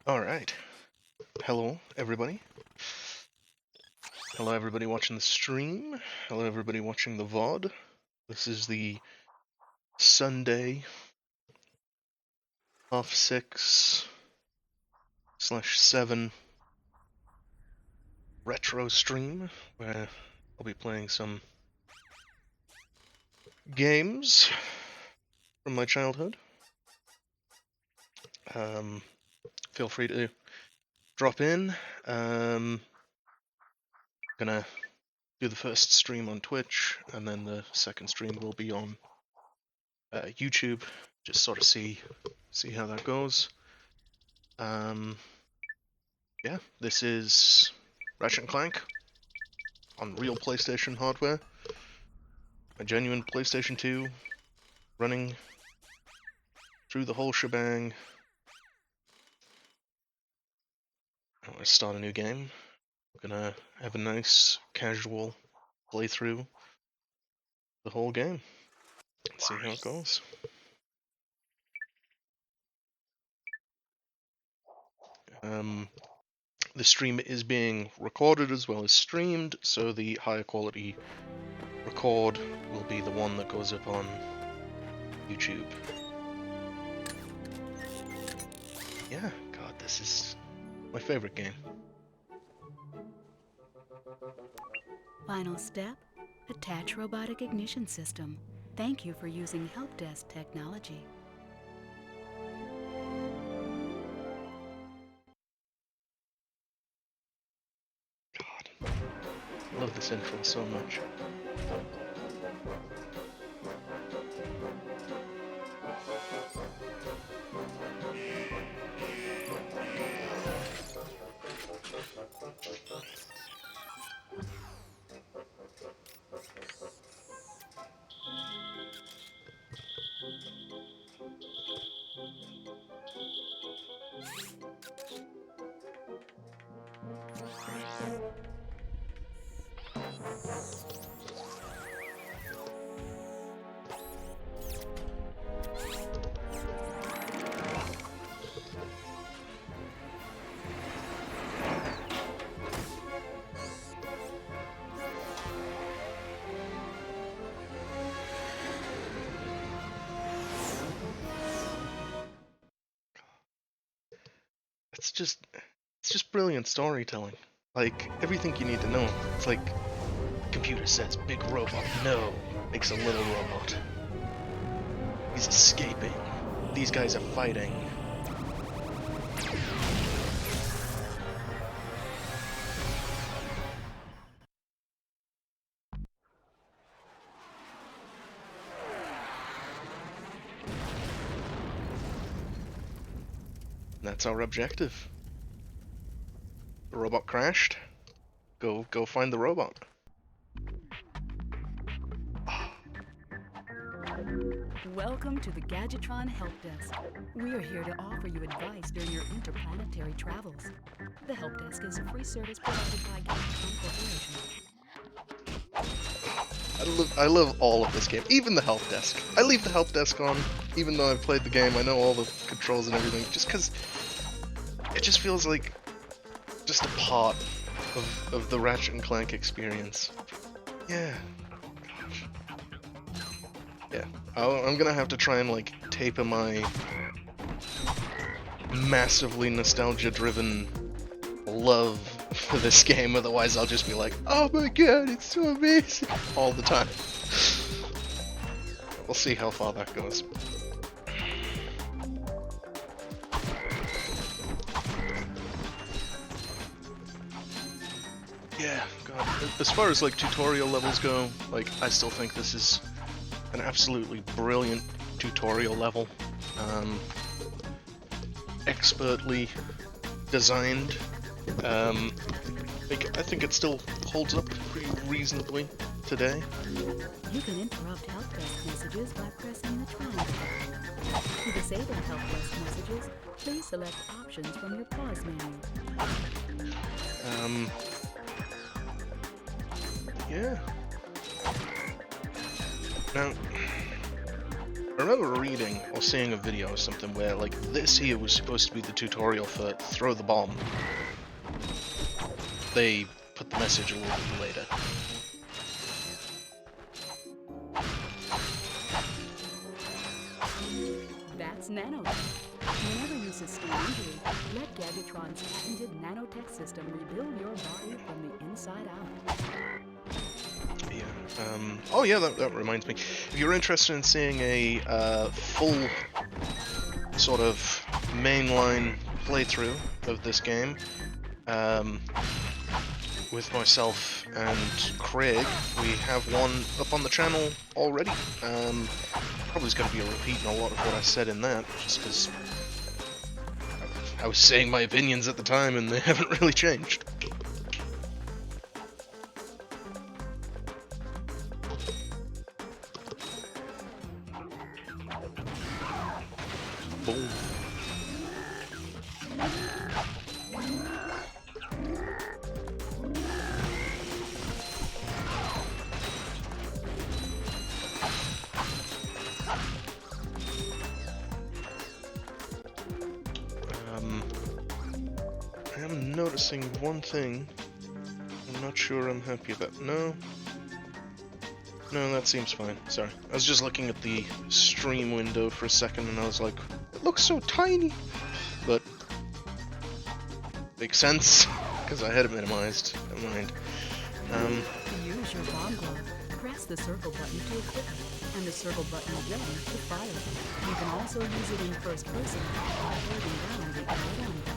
Alright. Hello, everybody. Hello, everybody watching the stream. Hello, everybody watching the VOD. This is the Sunday 6/6/7 retro stream, where I'll be playing some games from my childhood. Feel free to drop in. Gonna do the first stream on Twitch, and then the second stream will be on YouTube. Just sort of see how that goes. Yeah, this is Ratchet Clank on real PlayStation hardware. A genuine PlayStation 2 running through the whole shebang. I'm gonna start a new game. We're gonna have a nice casual playthrough the whole game. Let's see how it goes. The stream is being recorded as well as streamed, so the higher quality record will be the one that goes up on YouTube. Yeah, God, this is my favorite game. Final step, attach robotic ignition system. Thank you for using help desk technology. God, I love this intro so much. It's just brilliant storytelling. Like, everything you need to know. It's like, the computer says big robot, no, makes a little robot. He's escaping. These guys are fighting. That's our objective. The robot crashed. Go find the robot. Welcome to the Gadgetron Help Desk. We are here to offer you advice during your interplanetary travels. The Help Desk is a free service provided by Gadgetron Corporation. I love all of this game, even the help desk. I leave the help desk on, even though I've played the game. I know all the controls and everything, just because it just feels like just a part of the Ratchet and Clank experience. Yeah. Gosh. Yeah. I'm gonna have to try and like taper my massively nostalgia-driven love for this game, otherwise I'll just be like, oh my god, it's so amazing all the time. We'll see how far that goes. Yeah, god. As far as like tutorial levels go, like I still think this is an absolutely brilliant tutorial level. Expertly designed. I think it still holds up pretty reasonably today. You can interrupt help desk messages by pressing the triangle. To disable help desk messages, please select options from your pause menu. Yeah. Now, I remember reading or seeing a video or something where, like, this here was supposed to be the tutorial for throw the bomb. They put the message a little bit later. That's nanotech. Whenever you sustain injury, let Gadgetron's patented nanotech system rebuild your body from the inside out. Yeah. Oh yeah, that reminds me. If you're interested in seeing a full sort of mainline playthrough of this game, with myself and Craig, we have one up on the channel already. Probably is going to be a repeat in a lot of what I said in that, just because I was saying my opinions at the time and they haven't really changed. Boom. I am noticing one thing. I'm not sure I'm happy about. No, that seems fine. Sorry. I was just looking at the stream window for a second and I was like, it looks so tiny. But makes sense, because I had it minimized. Never mind. To use your bomb glove, press the circle button to equip it, and the circle button again to fire it. You can also use it in first person by holding down the L1 button.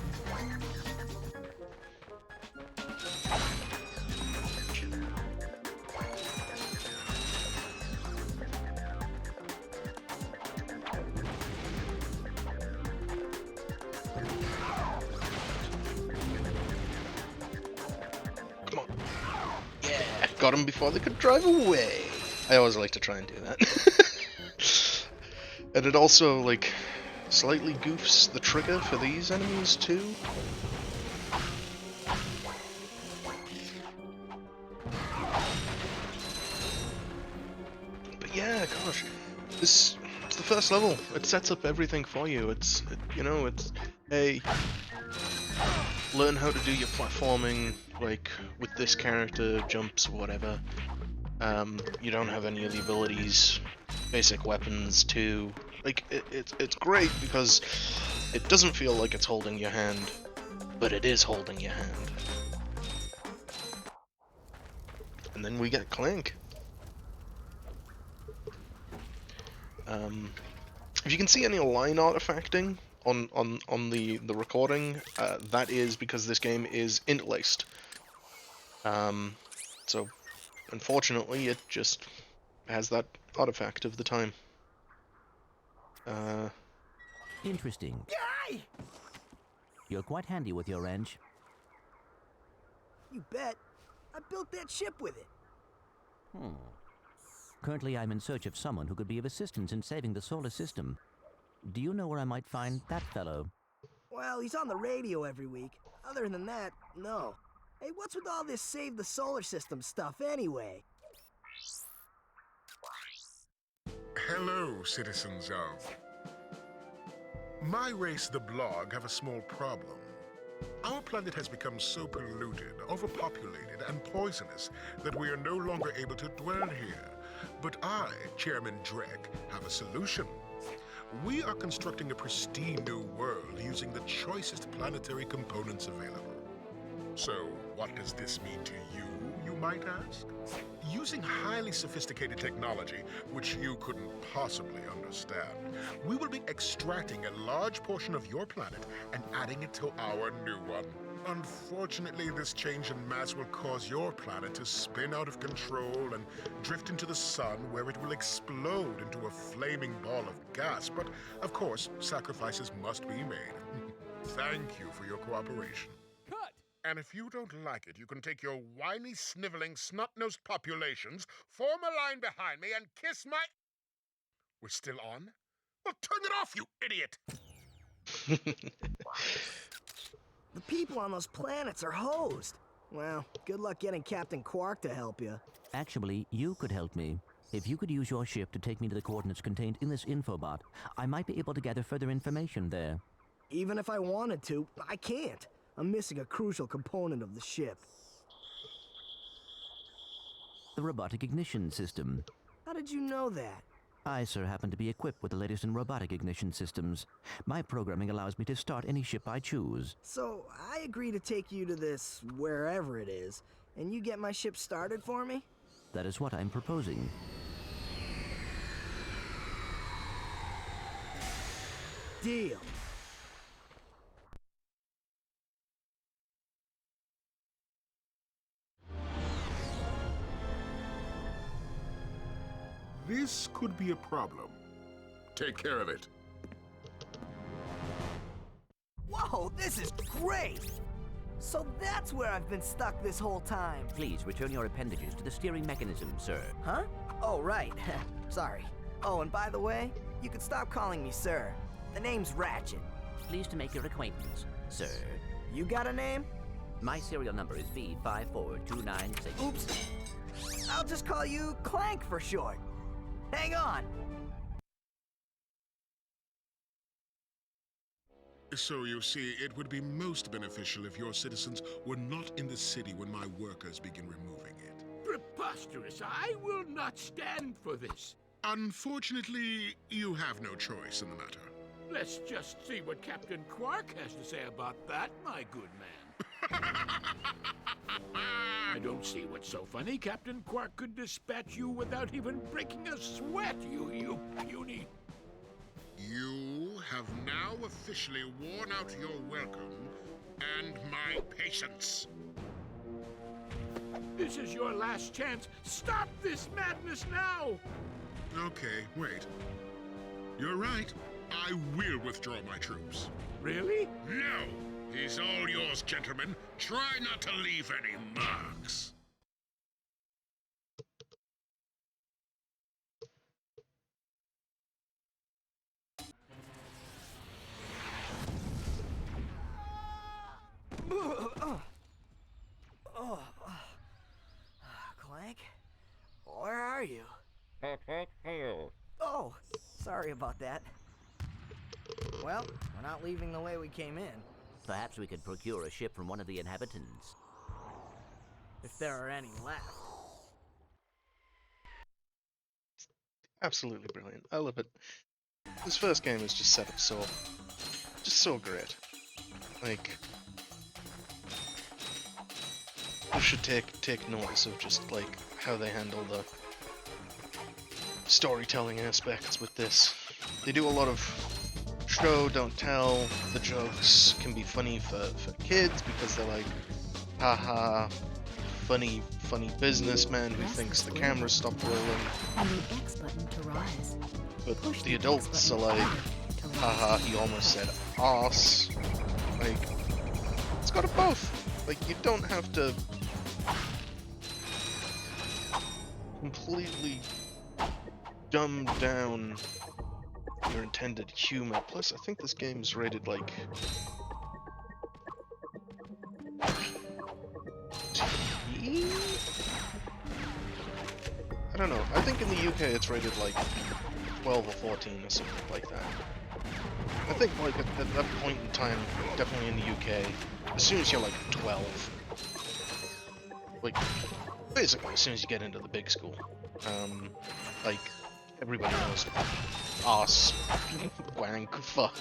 Come on. Yeah, got him before they could drive away. I always like to try and do that. And it also, like, slightly goofs the trigger for these enemies, too. But yeah, gosh, it's the first level. It sets up everything for you. It's, hey, learn how to do your platforming, like, with this character, jumps, whatever. You don't have any of the abilities, basic weapons too. Like, it's great because it doesn't feel like it's holding your hand, but it is holding your hand. And then we get Clank. If you can see any line artifacting on the recording, that is because this game is interlaced. So unfortunately, it just has that artifact of the time. Interesting. Yay! You're quite handy with your wrench. You bet. I built that ship with it. Currently, I'm in search of someone who could be of assistance in saving the solar system. Do you know where I might find that fellow? Well, he's on the radio every week. Other than that, no. Hey, what's with all this save the solar system stuff anyway? Hello, citizens of... My race, the Blog, have a small problem. Our planet has become so polluted, overpopulated, and poisonous that we are no longer able to dwell here. But I, Chairman Drek, have a solution. We are constructing a pristine new world using the choicest planetary components available. So, what does this mean to you, you might ask? Using highly sophisticated technology, which you couldn't possibly understand, we will be extracting a large portion of your planet and adding it to our new one. Unfortunately, this change in mass will cause your planet to spin out of control and drift into the sun, where it will explode into a flaming ball of gas. But, of course, sacrifices must be made. Thank you for your cooperation. And if you don't like it, you can take your whiny, sniveling, snot-nosed populations, form a line behind me, and kiss my... We're still on? Well, turn it off, you idiot! The people on those planets are hosed. Well, good luck getting Captain Quark to help you. Actually, you could help me. If you could use your ship to take me to the coordinates contained in this infobot, I might be able to gather further information there. Even if I wanted to, I can't. I'm missing a crucial component of the ship. The robotic ignition system. How did you know that? I, sir, happen to be equipped with the latest in robotic ignition systems. My programming allows me to start any ship I choose. So, I agree to take you to this wherever it is, and you get my ship started for me? That is what I'm proposing. Deal. This could be a problem. Take care of it. Whoa, this is great! So that's where I've been stuck this whole time. Please return your appendages to the steering mechanism, sir. Huh? Oh, right. Sorry. Oh, and by the way, you could stop calling me sir. The name's Ratchet. Pleased to make your acquaintance, sir. You got a name? My serial number is V54296. Oops. I'll just call you Clank for short. Hang on. So you see, it would be most beneficial if your citizens were not in the city when my workers begin removing it. Preposterous! I will not stand for this. Unfortunately, you have no choice in the matter. Let's just see what Captain Quark has to say about that, my good man. I don't see what's so funny. Captain Quark could dispatch you without even breaking a sweat, you puny. You have now officially worn out your welcome and my patience. This is your last chance. Stop this madness now! Okay, wait. You're right. I will withdraw my troops. Really? No! He's all yours, gentlemen. Try not to leave any marks. Clank? Where are you? Oh, sorry about that. Well, we're not leaving the way we came in. Perhaps we could procure a ship from one of the inhabitants. If there are any left. Absolutely brilliant. I love it. This first game is just set up so great. Like, you should take notice of just like how they handle the storytelling aspects with this. They do a lot of show, don't tell. The jokes can be funny for kids because they're like, haha, funny businessman who thinks the camera stopped rolling. And the X button to rise. But Push the X adults are button like, to rise. haha, he almost said ass. Like, it's got it both. Like, you don't have to completely dumb down your intended humor. Plus, I think this game is rated like T? I don't know. I think in the UK it's rated like 12 or 14 or something like that. I think like at that point in time, definitely in the UK, as soon as you're like 12, like basically as soon as you get into the big school, like everybody knows ass, wank, fuck,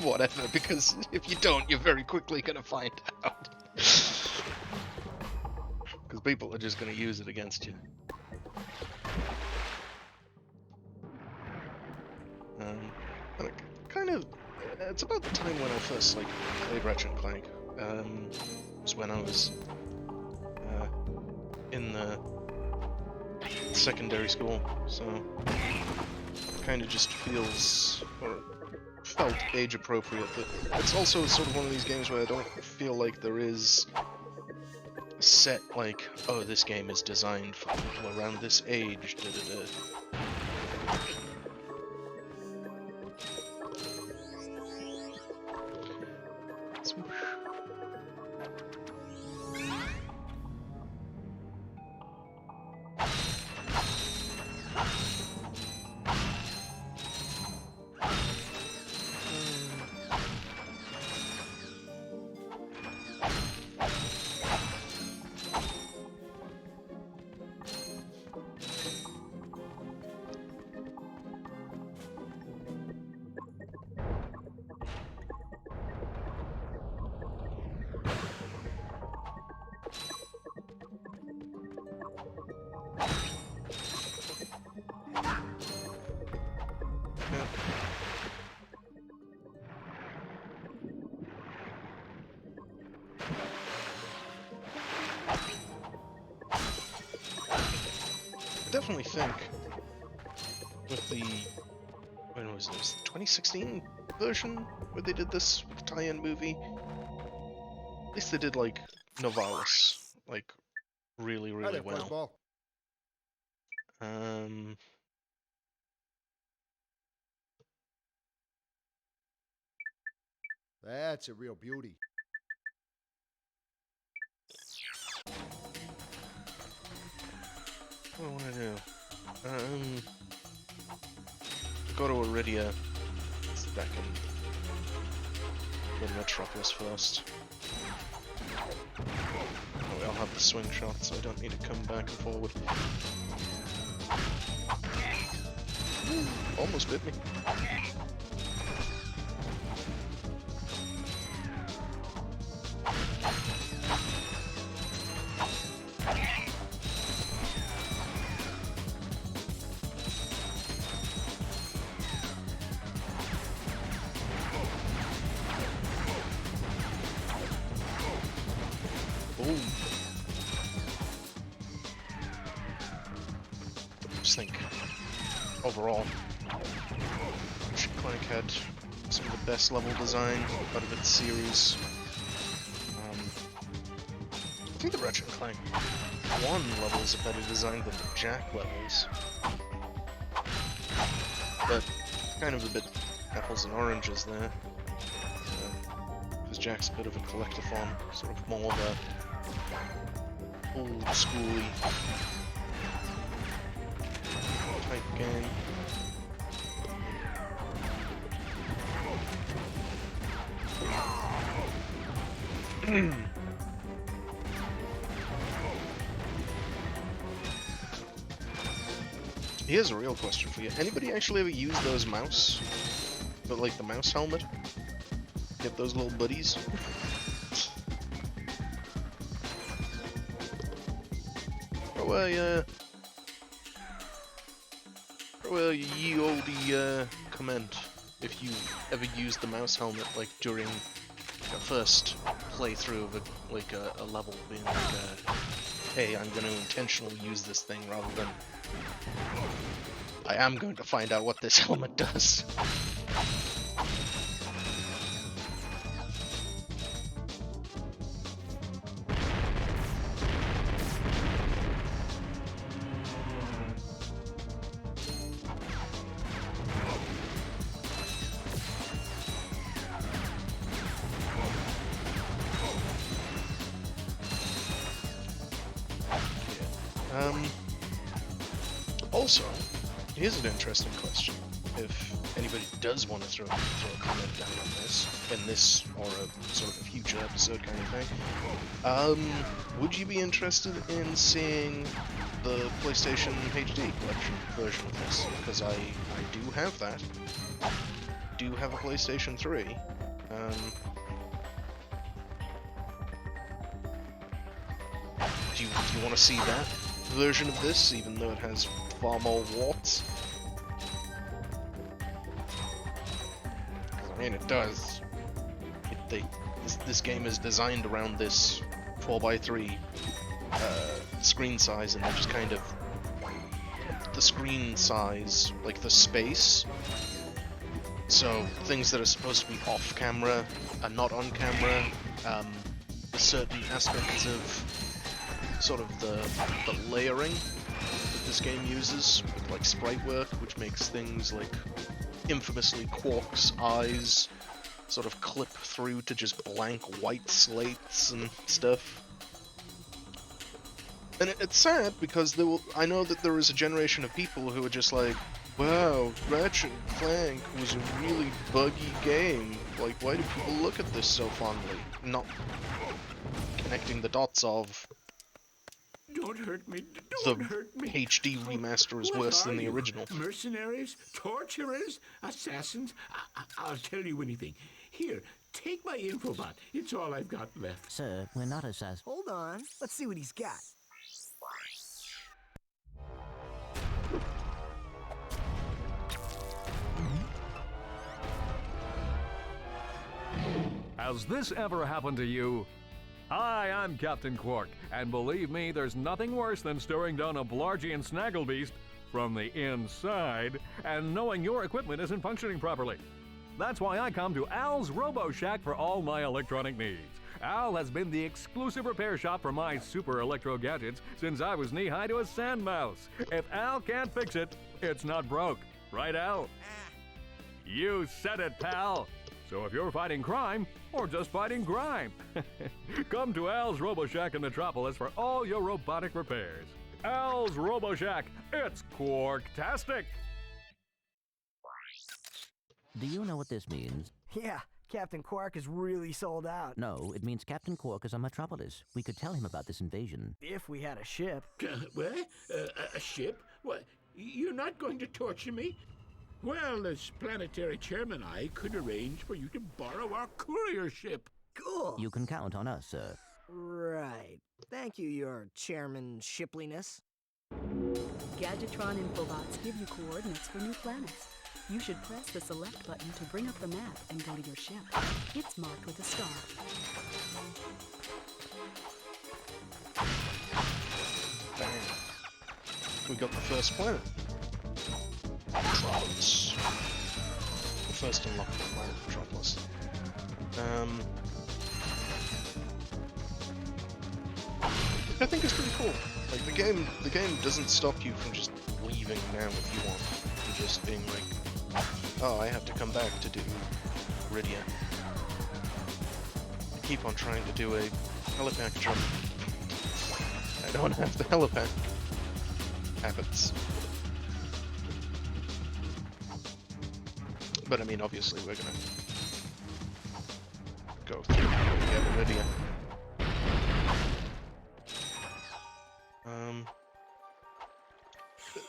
whatever, because if you don't, you're very quickly gonna find out. Because people are just gonna use it against you. And it kind of, it's about the time when I first like played Ratchet Clank. Was when I was in the secondary school, so kind of just feels, or felt age appropriate. But it's also sort of one of these games where I don't feel like there is a set like, oh, this game is designed for people around this age. Da da da. definitely think with the, when was this, 2016 version where they did this with the tie-in movie? At least they did like Novalis, like really, really well. That's a real beauty. What do I want to do? Go to Iridia. Let's back in. Go to Metropolis first. Oh, I'll have the swing shot, so I don't need to come back and forward. Almost bit me. Boom. Just think, overall, Ratchet Clank had some of the best level design out of its series. I think the Ratchet Clank 1 levels are better designed than the Jack levels. But kind of a bit apples and oranges there. Because Jack's a bit of a collectathon, sort of more of a old schooly type game. Here's a real question for you. Anybody actually ever use those mouse? But like the mouse helmet? Get those little buddies? Ye olde comment if you ever used the mouse helmet like during the first playthrough of a level, being like, hey, I'm going to intentionally use this thing rather than I am going to find out what this helmet does. Also, here's an interesting question. If anybody does want to throw a comment down on this, in this or a sort of a future episode kind of thing, would you be interested in seeing the PlayStation HD collection version of this? Because I do have that. Do have a PlayStation 3. Do you want to see that version of this, even though it has far more warts? I mean, it does. This game is designed around this 4x3 screen size, and they're just kind of the screen size, like the space. So things that are supposed to be off camera are not on camera. Certain aspects of sort of the layering that this game uses, with like sprite work, which makes things like infamously Quark's eyes sort of clip through to just blank white slates and stuff. And it's sad because I know that there is a generation of people who are just like, wow, Ratchet Clank was a really buggy game. Like, why do people look at this so fondly? Not connecting the dots of Don't hurt me. Don't hurt me. HD remaster is What worse than are the you? original. Mercenaries? Torturers? Assassins? I'll tell you anything. Here, take my infobot. It's all I've got left. Sir, we're not assassins. Hold on. Let's see what he's got. Has this ever happened to you? Hi, I'm Captain Quark, and believe me, there's nothing worse than staring down a Blargian snagglebeast from the inside and knowing your equipment isn't functioning properly. That's why I come to Al's Robo Shack for all my electronic needs. Al has been the exclusive repair shop for my super electro gadgets since I was knee-high to a sand mouse. If Al can't fix it, it's not broke. Right, Al? You said it, pal. So if you're fighting crime, or just fighting grime, come to Al's Robo Shack in Metropolis for all your robotic repairs. Al's Robo Shack, it's Quarktastic! Do you know what this means? Yeah, Captain Quark is really sold out. No, it means Captain Quark is on Metropolis. We could tell him about this invasion. If we had a ship. What? A ship? What? You're not going to torture me? Well, as planetary chairman, I could arrange for you to borrow our courier ship. Cool. You can count on us, sir. Right. Thank you, your chairman shipliness. Gadgetron infobots give you coordinates for new planets. You should press the select button to bring up the map and go to your ship. It's marked with a star. Bang. We got the first planet. Metropolis. The first unlocked planet, Metropolis. I think it's pretty cool. Like the game doesn't stop you from just leaving now if you want. You're just being like, oh, I have to come back to do Iridia. I keep on trying to do a helipad jump. I don't have the helipad habits. But I mean, obviously we're gonna go through Iridia.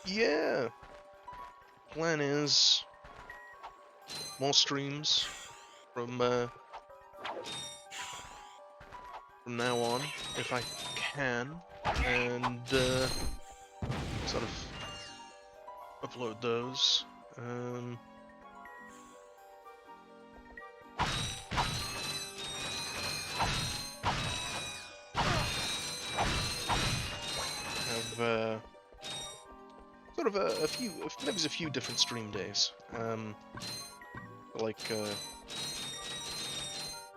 Yeah. Plan is more streams from now on, if I can, and sort of upload those. Have sort of a few, maybe a few different stream days. Like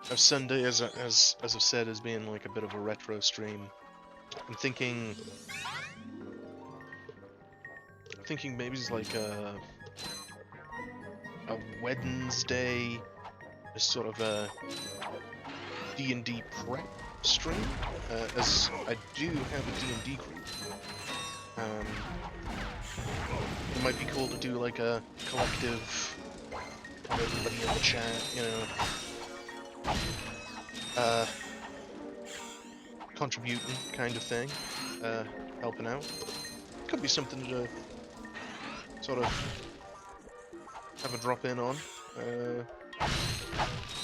have Sunday, as I've said, as being like a bit of a retro stream. I'm thinking maybe it's like a Wednesday, a sort of a D&D prep stream, as I do have a D&D group. It might be cool to do like a collective, everybody in the chat, you know, contributing kind of thing, helping out. Could be something to sort of have a drop in on.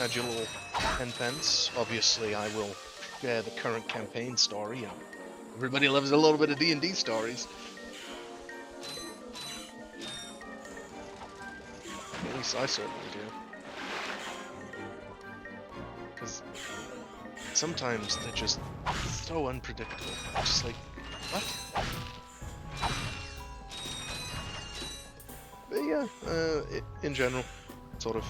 Add your little 10 pence. Obviously, I will share the current campaign story. You know, everybody loves a little bit of D&D stories. At least I certainly do. Because sometimes they're just so unpredictable. Just like, what? But yeah, in general, sort of,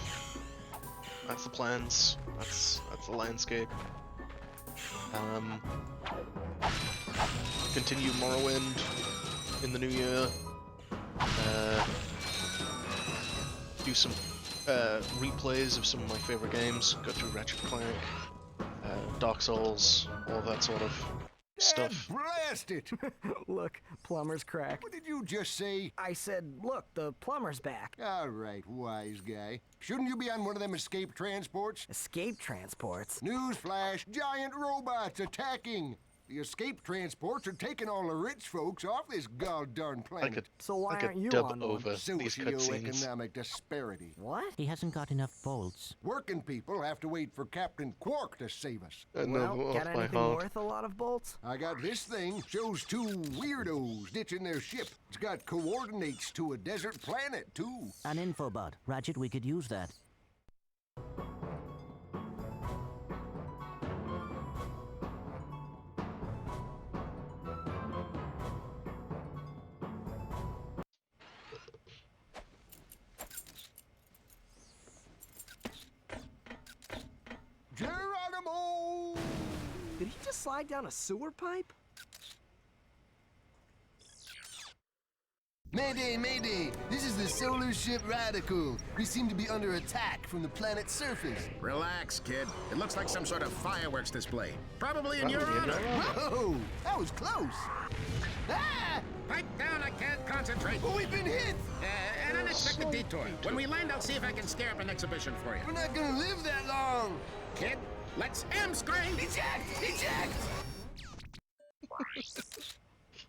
that's the plans. That's the landscape. Continue Morrowind in the new year. Do some replays of some of my favorite games. Go through Ratchet Clank, Dark Souls, all that sort of stuff. Blast it! Look, plumber's crack. What did you just say? I said, look, the plumber's back. All right, wise guy. Shouldn't you be on one of them escape transports? Escape transports? Newsflash, giant robots attacking! The escape transports are taking all the rich folks off this goddamn planet. So why aren't you dub on one? over these cutscenes. Socioeconomic disparity. What? He hasn't got enough bolts. Working people have to wait for Captain Quark to save us. Well, got anything worth a lot of bolts? I got this thing. Shows two weirdos ditching their ship. It's got coordinates to a desert planet, too. An infobot. Ratchet, we could use that. you just slide down a sewer pipe? Mayday, mayday! This is the solar ship Radical. We seem to be under attack from the planet's surface. Relax, kid. It looks like some sort of fireworks display. Probably in your honor. Whoa! That was close! Ah! Pipe down, I can't concentrate. Oh, we've been hit! An unexpected detour. When we land, I'll see if I can scare up an exhibition for you. We're not gonna live that long! Kid, let's M-screen! Eject! Eject!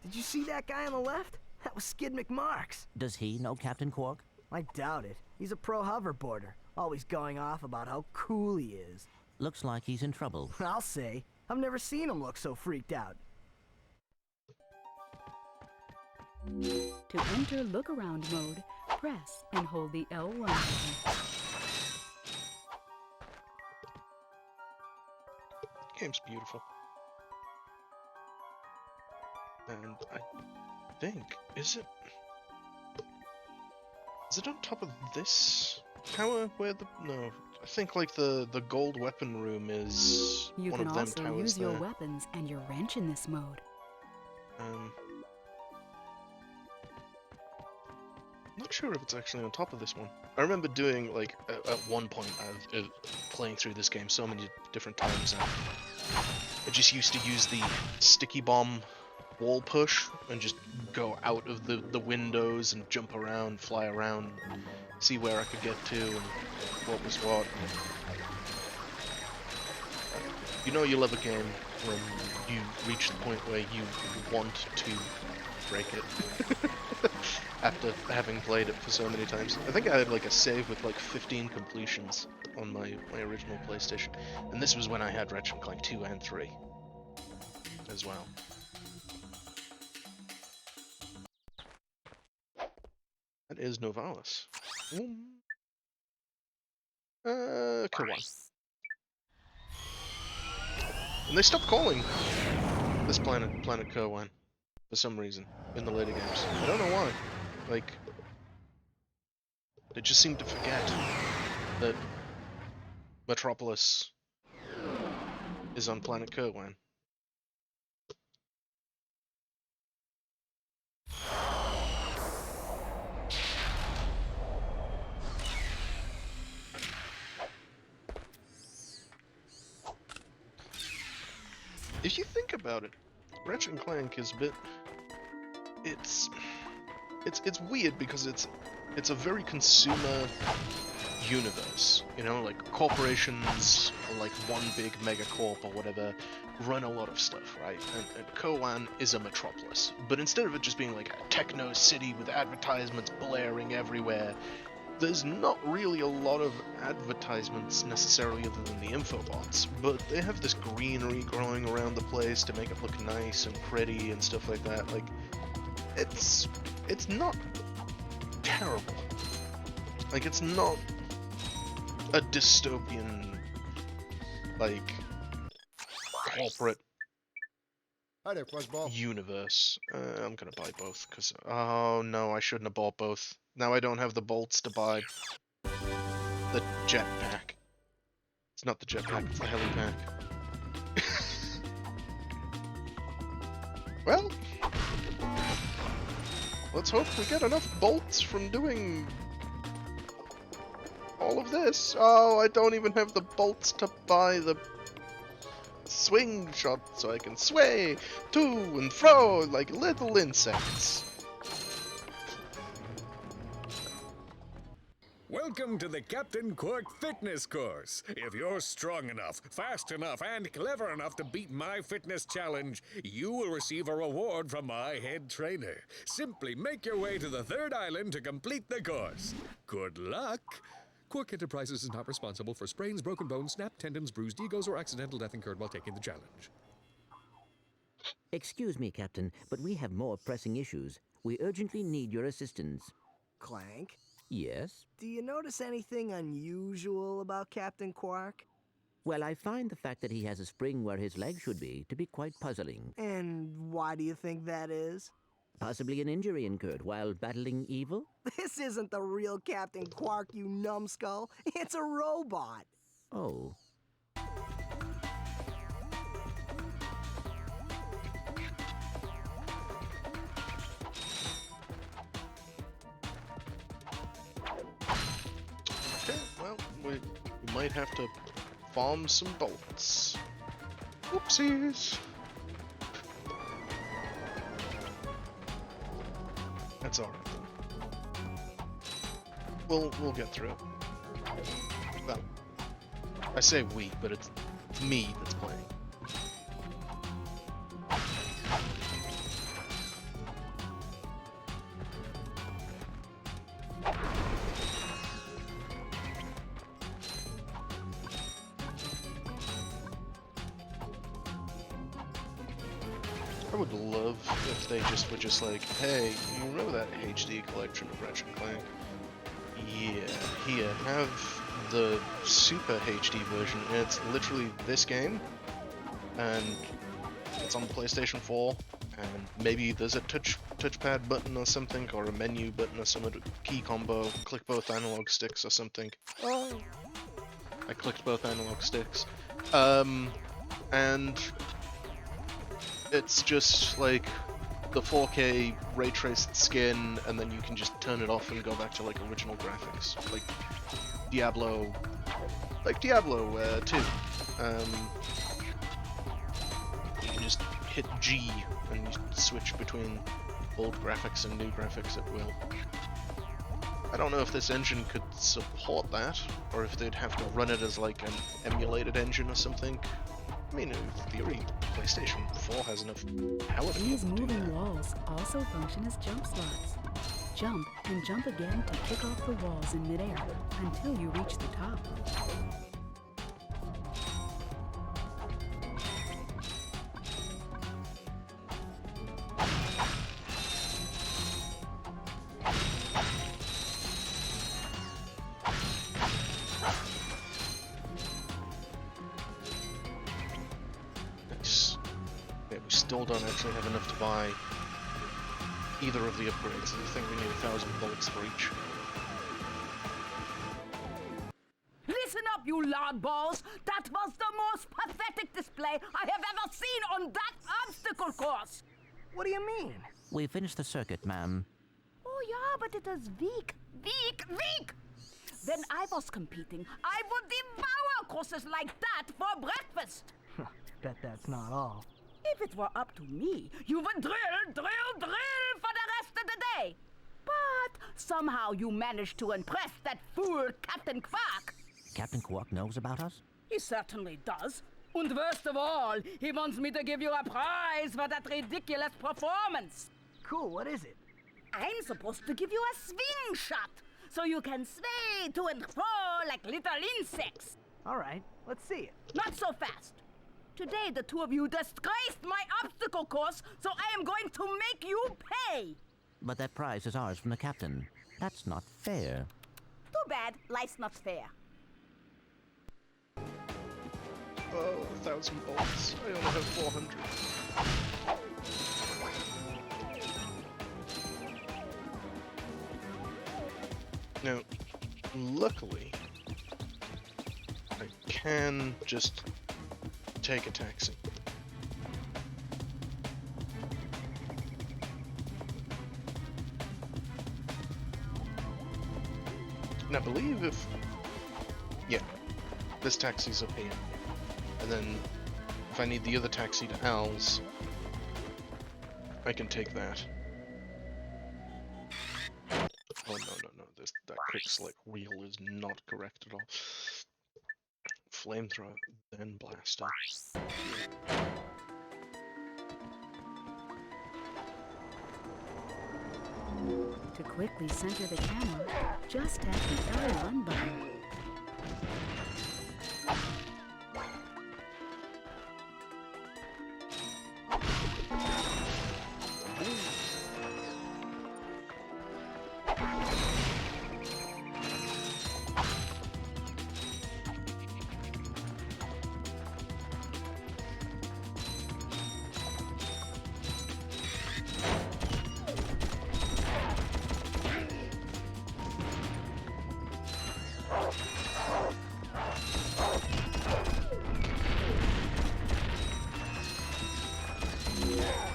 Did you see that guy on the left? That was Skid McMarks. Does he know Captain Quark? I doubt it. He's a pro hoverboarder, always going off about how cool he is. Looks like he's in trouble. I'll say. I've never seen him look so freaked out. To enter look-around mode, press and hold the L1 button. Game's beautiful. And I think, is it on top of this tower where the, no, I think like the gold weapon room is You one can of them also towers use your there. weapons and your wrench in this mode. Not sure if it's actually on top of this one. I remember doing, like, at one point, playing through this game so many different times, and I just used to use the sticky bomb wall push and just go out of the windows and jump around, fly around, see where I could get to and what was what. You know you love a game when you reach the point where you want to break it. After having played it for so many times. I think I had like a save with like 15 completions on my original PlayStation. And this was when I had Ratchet Clank 2 and 3 as well. That is Novalis. Kawan. And they stopped calling this planet Kawan for some reason in the later games. I don't know why. Like, they just seem to forget that Metropolis is on planet Kerwan. If you think about it, Ratchet Clank is a bit... It's weird because it's a very consumer universe, you know, like corporations or like one big megacorp or whatever run a lot of stuff, right? And Koan is a metropolis, but instead of it just being like a techno city with advertisements blaring everywhere, there's not really a lot of advertisements necessarily other than the infobots, but they have this greenery growing around the place to make it look nice and pretty and stuff like that. Like, it's not terrible. Like, it's not a dystopian, like, corporate Hi there, Fuzzball. universe. I'm gonna buy both, because... Oh, no, I shouldn't have bought both. Now I don't have the bolts to buy the jetpack. It's not the jetpack, it's the helipack. Well... let's hope we get enough bolts from doing all of this. Oh, I don't even have the bolts to buy the swing shot so I can sway to and fro like little insects. Welcome to the Captain Quark Fitness Course. If you're strong enough, fast enough, and clever enough to beat my fitness challenge, you will receive a reward from my head trainer. Simply make your way to the third island to complete the course. Good luck! Quark Enterprises is not responsible for sprains, broken bones, snapped tendons, bruised egos, or accidental death incurred while taking the challenge. Excuse me, Captain, but we have more pressing issues. We urgently need your assistance. Clank, Yes? do you notice anything unusual about Captain Quark? Well, I find the fact that he has a spring where his leg should be to be quite puzzling. And why do you think that is? Possibly an injury incurred while battling evil? This isn't the real Captain Quark, you numbskull. It's a robot. Oh. might have to farm some bolts. Oopsies! That's alright though. We'll get through it. Well, I say we, but it's me that's playing. I would love if they just were just like, hey, you remember that HD collection of Ratchet Clank? Yeah, here, have the Super HD version, and it's literally this game, and it's on the PlayStation 4, and maybe there's a touchpad button or something, or a menu button or something, key combo, click both analog sticks or something. Oh, I clicked both analog sticks. And it's just like the 4K ray traced skin, and then you can just turn it off and go back to like original graphics, like Diablo 2. You can just hit G and you switch between old graphics and new graphics at will. I don't know if this engine could support that, or if they'd have to run it as like an emulated engine or something. I mean, in theory, PlayStation 4 has enough power to These moving walls also function as jump slots. Jump and jump again to kick off the walls in midair until you reach the top. Still don't actually have enough to buy either of the upgrades. I think we need 1,000 bolts for each. Listen up, you loudballs! That was the most pathetic display I have ever seen on that obstacle course! What do you mean? We finished the circuit, ma'am. Oh yeah, but it is weak. When I was competing, I would devour courses like that for breakfast. Bet that's not all. If it were up to me, you would drill for the rest of the day. But somehow you managed to impress that fool Captain Quark. Captain Quark knows about us? He certainly does. And worst of all, he wants me to give you a prize for that ridiculous performance. Cool, what is it? I'm supposed to give you a swing shot, so you can sway to and fro like little insects. All right, let's see it. Not so fast. Today, the two of you disgraced my obstacle course, so I am going to make you pay. But that prize is ours from the captain. That's not fair. Too bad. Life's not fair. Oh, 1,000 bolts. I only have 400. Now, luckily, I can just take a taxi. And I believe if... yeah, this taxi's up here. And then if I need the other taxi to Al's, I can take that. Oh no, that quick select wheel is not correct at all. Flamethrower, then blaster. To quickly center the camera, just tap the L1 button.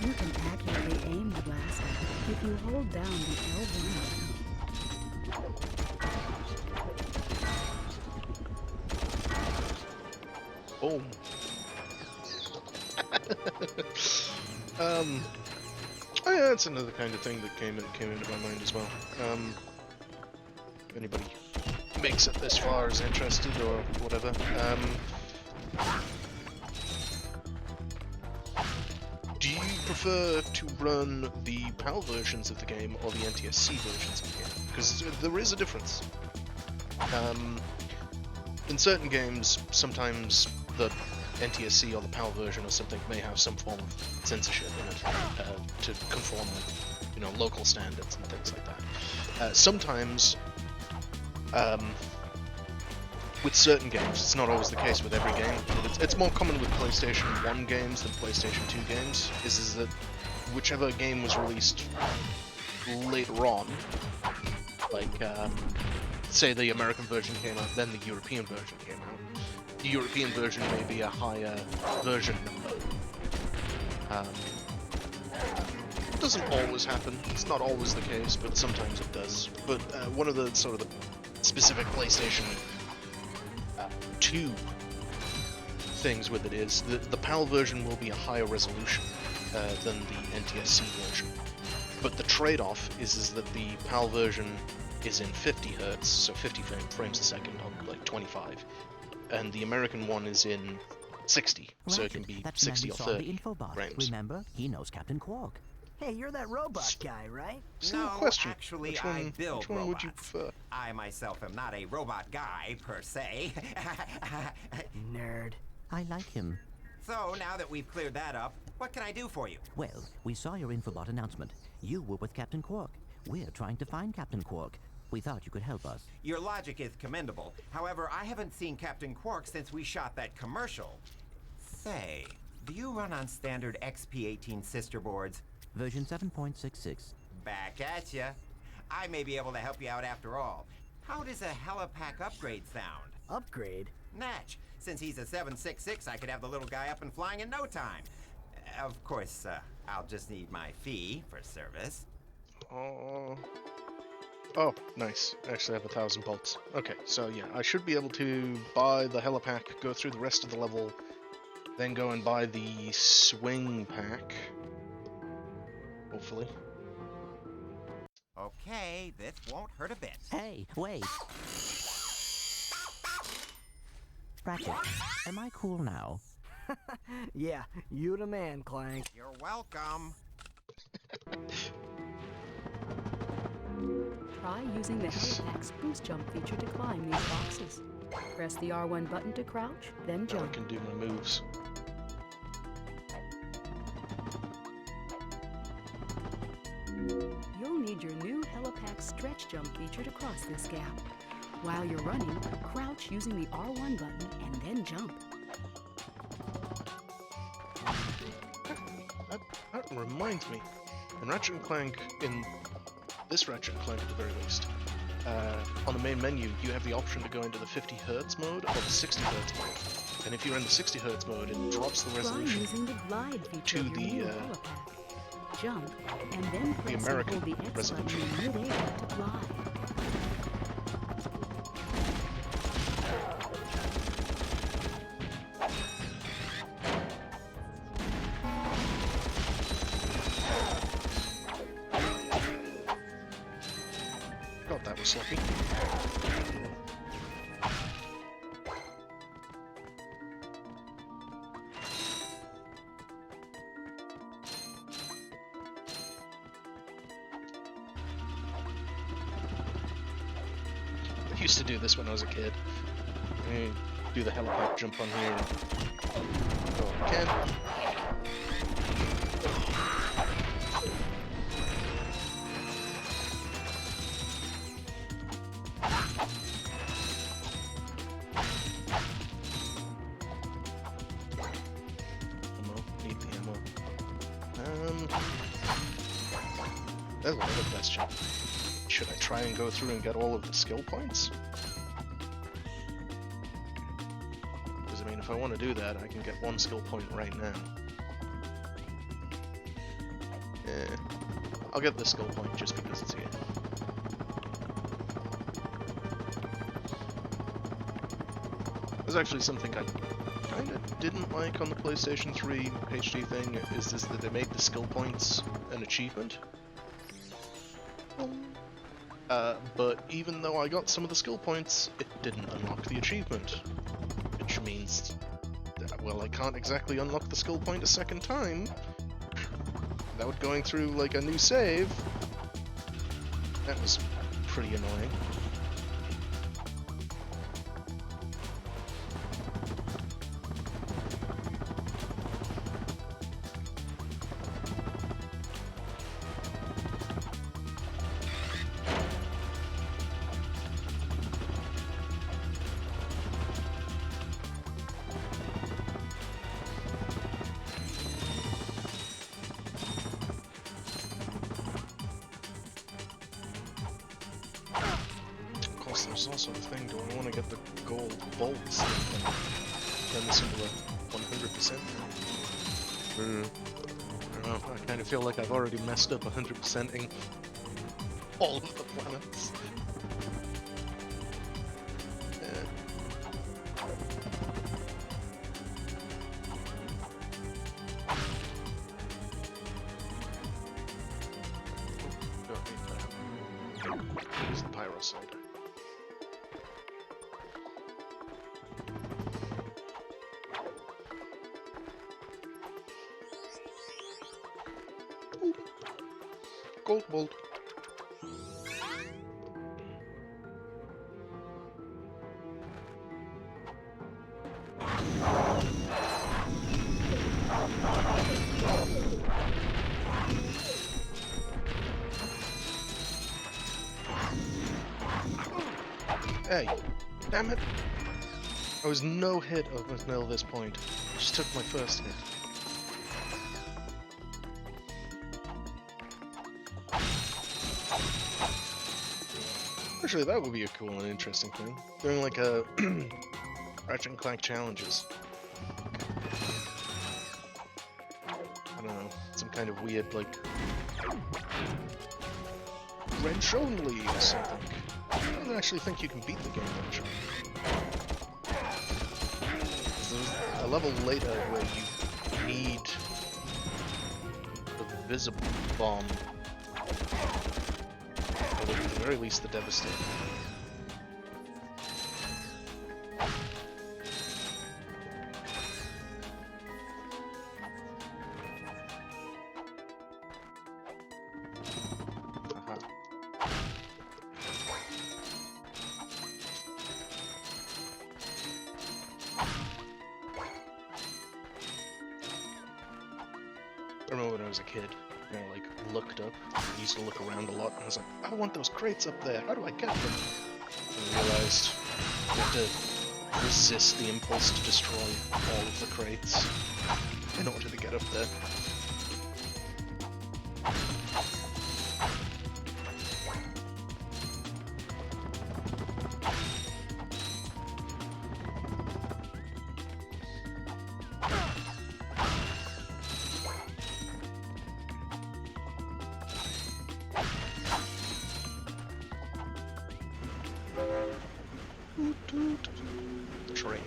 You can accurately aim the blaster if you hold down the L1 button. Boom. Oh yeah, that's another kind of thing that came into my mind as well. If anybody makes it this far is interested or whatever. Do you prefer to run the PAL versions of the game or the NTSC versions of the game? Because there is a difference. In certain games, sometimes the NTSC or the PAL version or something may have some form of censorship in it to conform with, you know, local standards and things like that. Sometimes, with certain games, it's not always the case with every game, but it's more common with PlayStation 1 games than PlayStation 2 games, is that whichever game was released later on, like, say the American version came out, then the European version came out. The European version may be a higher version number. It doesn't always happen. It's not always the case, but sometimes it does. But one of the sort of the specific PlayStation 2 things with it is the PAL version will be a higher resolution than the NTSC version. But the trade-off is that the PAL version is in 50 Hz, so 50 frames a second on like 25. And the American one is in 60, so it can be 60 or 30 frames. Remember, he knows Captain Quark. Hey, you're that robot guy, right? Still No, a question. actually, Which one, I build which one robots. would you prefer? I myself am not a robot guy, per se. Nerd. I like him. So, now that we've cleared that up, what can I do for you? Well, we saw your Infobot announcement. You were with Captain Quark. We're trying to find Captain Quark. We thought you could help us. Your logic is commendable. However, I haven't seen Captain Quark since we shot that commercial. Say, do you run on standard XP18 sister boards? Version 7.66. Back at ya. I may be able to help you out after all. How does a helipack upgrade sound? Upgrade? Natch. Since he's a 766, I could have the little guy up and flying in no time. Of course, I'll just need my fee for service. Oh, nice. I actually have 1,000 bolts. Okay, so yeah, I should be able to buy the helipack, go through the rest of the level, then go and buy the swing pack. Hopefully. Okay, this won't hurt a bit. Hey, wait! Ratchet, am I cool now? Yeah, you the man, Clank. You're welcome. Try using the Helipack's boost jump feature to climb these boxes. Press the R1 button to crouch, then Now I jump. can do my moves. You'll need your new Helipack stretch jump feature to cross this gap. While you're running, crouch using the R1 button and then jump. That reminds me. In Ratchet Clank, in this Ratchet Clank at the very least, on the main menu, you have the option to go into the 50 Hz mode or the 60 Hz mode. And if you're in the 60 Hz mode, it drops the Try resolution using the glide feature to of your the new Helipack. Jump, and then press and American hold the X resolution. button in mid-air to fly. God, that was sloppy. I used to do this when I was a kid. I do the helipack jump on here and go again. Ammo, need the ammo. That's another question. Should I try and go through and get all of the skill points? Because, I mean, if I want to do that, I can get one skill point right now. Eh, I'll get the skill point just because it's here. There's actually something I kind of didn't like on the PlayStation 3 HD thing is that they made the skill points an achievement. But even though I got some of the skill points, it didn't unlock the achievement. Which means that, well, I can't exactly unlock the skill point a second time without going through, like, a new save. That was pretty annoying. There's also the thing, do I want to get the gold bolts and turn this into a 100%? I don't know, I kind of feel like I've already messed up 100%ing all of the planets. Use the pyro solder. Gold bolt. Hey, damn it! I was no hit up until this point. Just took my first hit. Actually, that would be a cool and interesting thing. Doing like a Ratchet Clank challenges. I don't know, some kind of weird, like, wrench only or something. I don't actually think you can beat the game wrench only. There's a level later where you need the visible bomb. Or at the very least the Devastator. I remember when I was a kid, you know, like, looked up, I used to look around a lot, and I was like, I want those crates up there, how do I get them? And I realized you have to resist the impulse to destroy all of the crates in order to get up there. Train.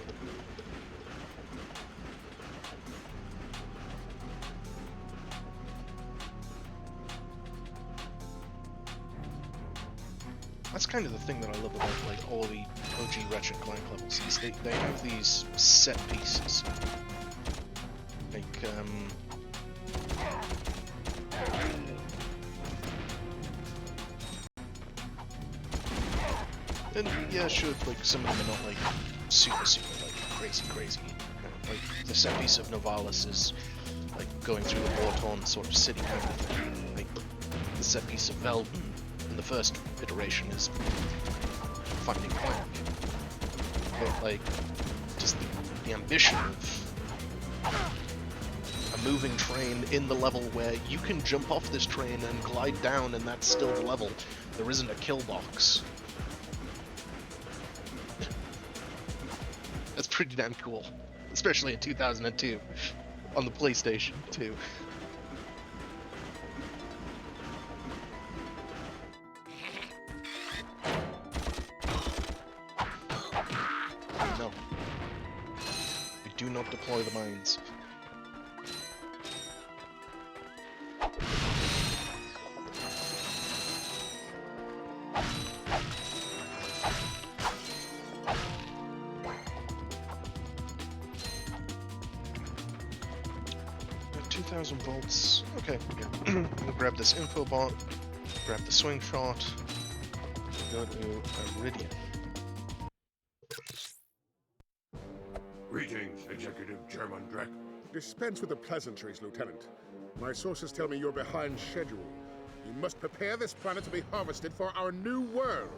That's kind of the thing that I love about like all the OG Ratchet Clank levels is they have these set pieces. Like and yeah, sure, like some of them are not like super like crazy. Like the set piece of Novalis is like going through the Bortorn sort of city kind of thing. Like the set piece of Velden in the first iteration is finding Clank. But like just the ambition of a moving train in the level where you can jump off this train and glide down and that's still the level. There isn't a kill box. That's pretty damn cool, especially in 2002 on the PlayStation 2. No. We do not not deploy the mines. 2,000 volts. Okay, yeah. We'll grab this info bot, grab the swing shot, go to Iridium. Greetings, Executive Chairman Drek. Dispense with the pleasantries, Lieutenant. My sources tell me you're behind schedule. You must prepare this planet to be harvested for our new world.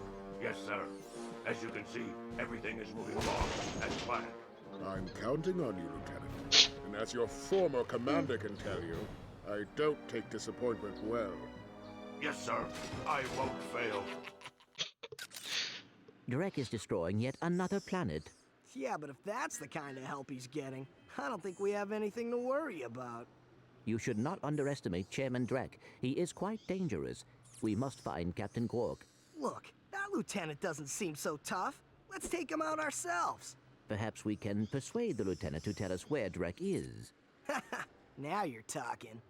Yes, sir. As you can see, everything is moving along as planned. I'm counting on you, Lieutenant. And as your former commander can tell you, I don't take disappointment well. Yes, sir. I won't fail. Drek is destroying yet another planet. Yeah, but if that's the kind of help he's getting, I don't think we have anything to worry about. You should not underestimate Chairman Drek. He is quite dangerous. We must find Captain Quark. Look, that lieutenant doesn't seem so tough. Let's take him out ourselves. Perhaps we can persuade the lieutenant to tell us where Drek is. Now you're talking.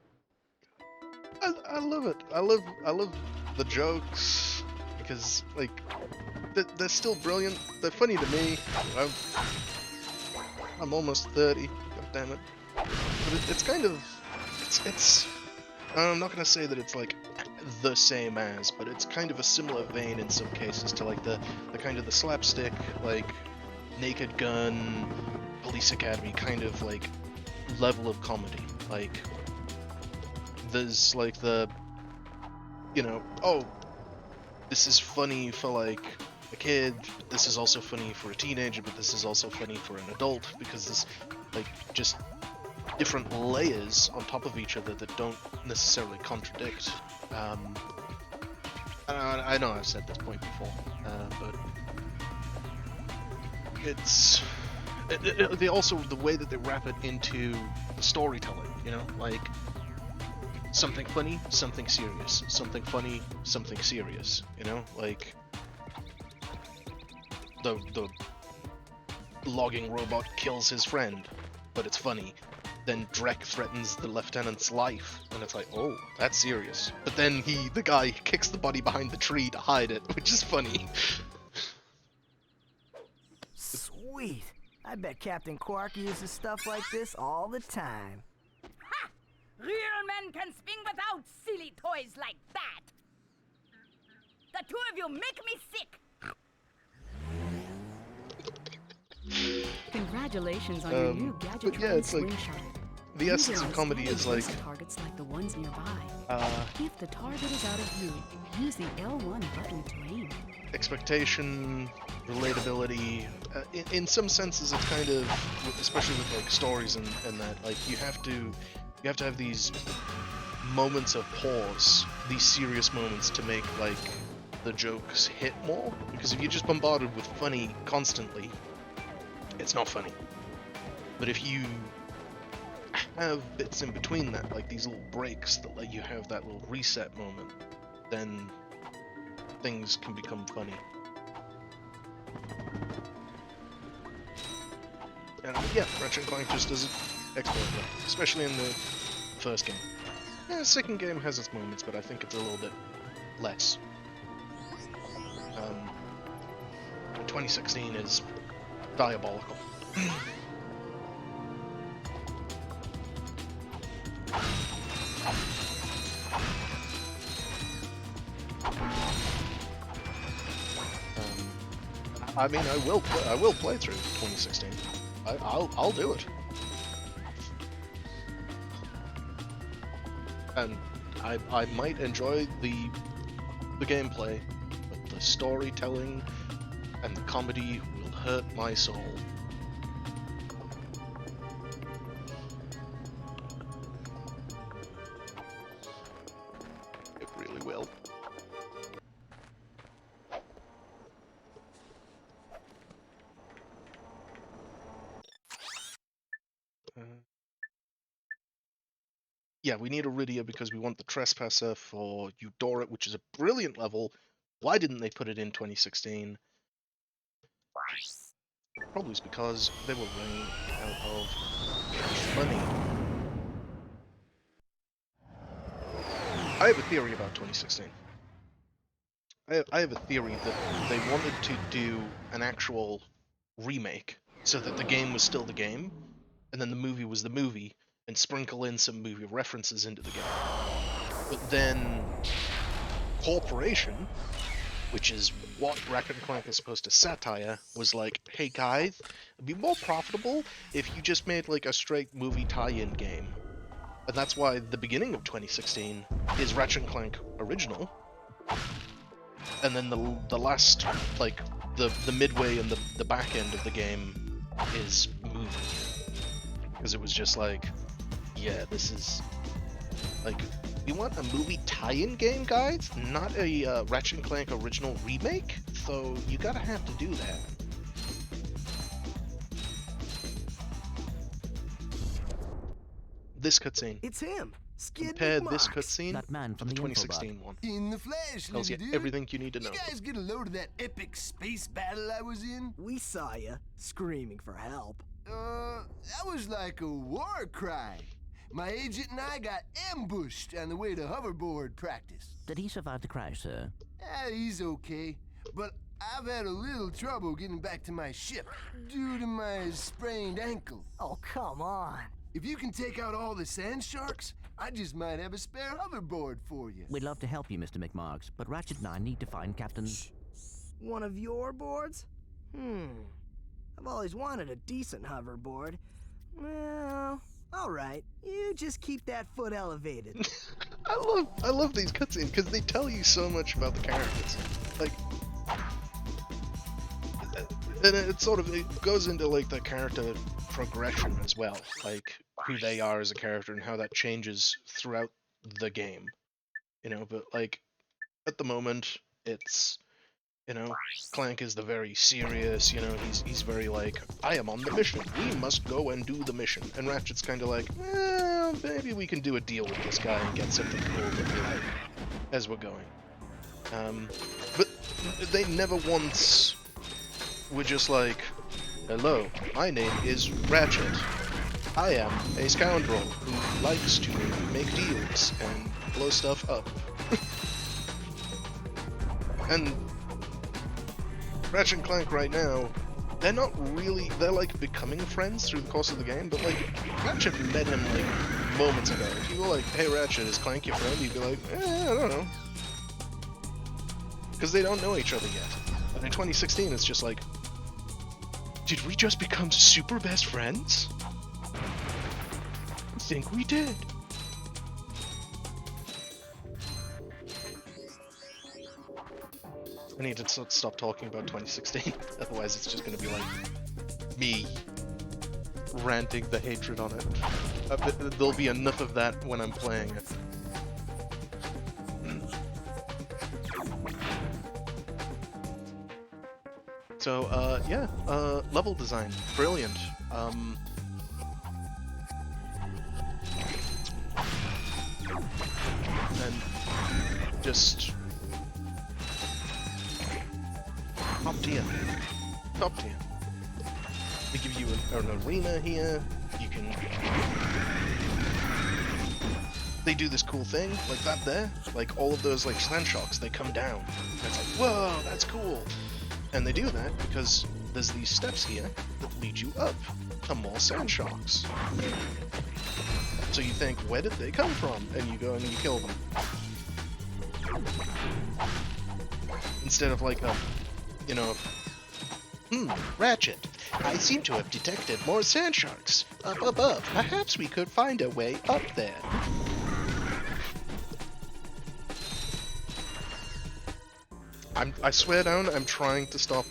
I love it. I love the jokes because like they're still brilliant. They're funny to me. I'm almost 30. God damn it. But it's kind of it's. I'm not gonna say that it's like the same as, but it's kind of a similar vein in some cases to like the kind of the slapstick like Naked Gun, Police Academy kind of like level of comedy. Like there's like the, you know, oh, this is funny for like a kid, but this is also funny for a teenager, but this is also funny for an adult, because there's like just different layers on top of each other that don't necessarily contradict. I know I've said this point before, but it's they also the way that they wrap it into the storytelling, you know, like something funny, something serious, something funny, something serious, you know, like the logging robot kills his friend, but it's funny. Then Drek threatens the lieutenant's life, and it's like, oh, that's serious. But then the guy kicks the body behind the tree to hide it, which is funny. Sweet. I bet Captain Quark uses stuff like this all the time. Ha! Real men can swing without silly toys like that. The two of you make me sick. Congratulations on your new gadget yeah, it's like slingshot. the essence of comedy is like targets like the ones nearby. If the target is out of view, use the L1 button to aim. expectation, relatability. In some senses, it's kind of, especially with like stories and that, like you have to have these moments of pause, these serious moments to make like the jokes hit more. Because if you're just bombarded with funny constantly, it's not funny. But if you have bits in between that, like these little breaks that let you have that little reset moment, then things can become funny. And yeah, Ratchet Clank just does it expertly, especially in the first game. Yeah, the second game has its moments, but I think it's a little bit less. 2016 is diabolical. I mean, I will play through 2016. I'll do it. And I might enjoy the gameplay, but the storytelling and the comedy will hurt my soul. It really will. Yeah, we need Iridia because we want the Trespasser for Eudora, which is a brilliant level. Why didn't they put it in 2016? probably was because they were running out of money. I have a theory about 2016. I have a theory that they wanted to do an actual remake so that the game was still the game, and then the movie was the movie, and sprinkle in some movie references into the game. But then Corporation, which is what Ratchet Clank is supposed to satire, was like, hey guys, it'd be more profitable if you just made like a straight movie tie-in game. And that's why the beginning of 2016 is Ratchet Clank Original, and then the last, like, the midway and the back end of the game is movie. Because it was just like, yeah, this is, like, we want a movie tie-in game, guys, not a Ratchet Clank Original remake, so you gotta have to do that. This cutscene. It's him. Compare this cutscene to the 2016 one. In the flesh, Tells you little dude. everything you need to know. You guys get a load of that epic space battle I was in? We saw you, screaming for help. That was like a war cry. My agent and I got ambushed on the way to hoverboard practice. Did he survive the crash, sir? He's okay, but I've had a little trouble getting back to my ship due to my sprained ankle. Oh, come on. If you can take out all the sand sharks, I just might have a spare hoverboard for you. We'd love to help you, Mr. McMarks, but Ratchet and I need to find Captain... One of your boards? I've always wanted a decent hoverboard. Well, alright. You just keep that foot elevated. I love these cutscenes because they tell you so much about the characters. Like, and it goes into like the character progression as well, like who they are as a character and how that changes throughout the game. You know, but like at the moment it's, you know, Clank is the very serious, you know, he's very like, I am on the mission, we must go and do the mission. And Ratchet's kind of like, well, maybe we can do a deal with this guy and get something cool that we like as we're going. But they never once were just like, hello, my name is Ratchet. I am a scoundrel who likes to make deals and blow stuff up. And Ratchet and Clank right now, they're not really, they're like becoming friends through the course of the game, but like, Ratchet met him like moments ago. If you were like, hey Ratchet, is Clank your friend? He'd be like, I don't know. Because they don't know each other yet. But in 2016, it's just like, did we just become super best friends? I think we did. I need to stop talking about 2016, otherwise it's just going to be like me ranting the hatred on it. There'll be enough of that when I'm playing it. So, yeah, level design, brilliant. And just top tier. Top tier. They give you an arena here. You can. They do this cool thing like that there. Like all of those like sand sharks, they come down. And it's like, whoa, that's cool. And they do that because there's these steps here that lead you up to more sand sharks. So you think, where did they come from? And you go and you kill them. Instead of like a, you know, Ratchet, I seem to have detected more sand sharks up above. Perhaps we could find a way up there. I swear down, I'm trying to stop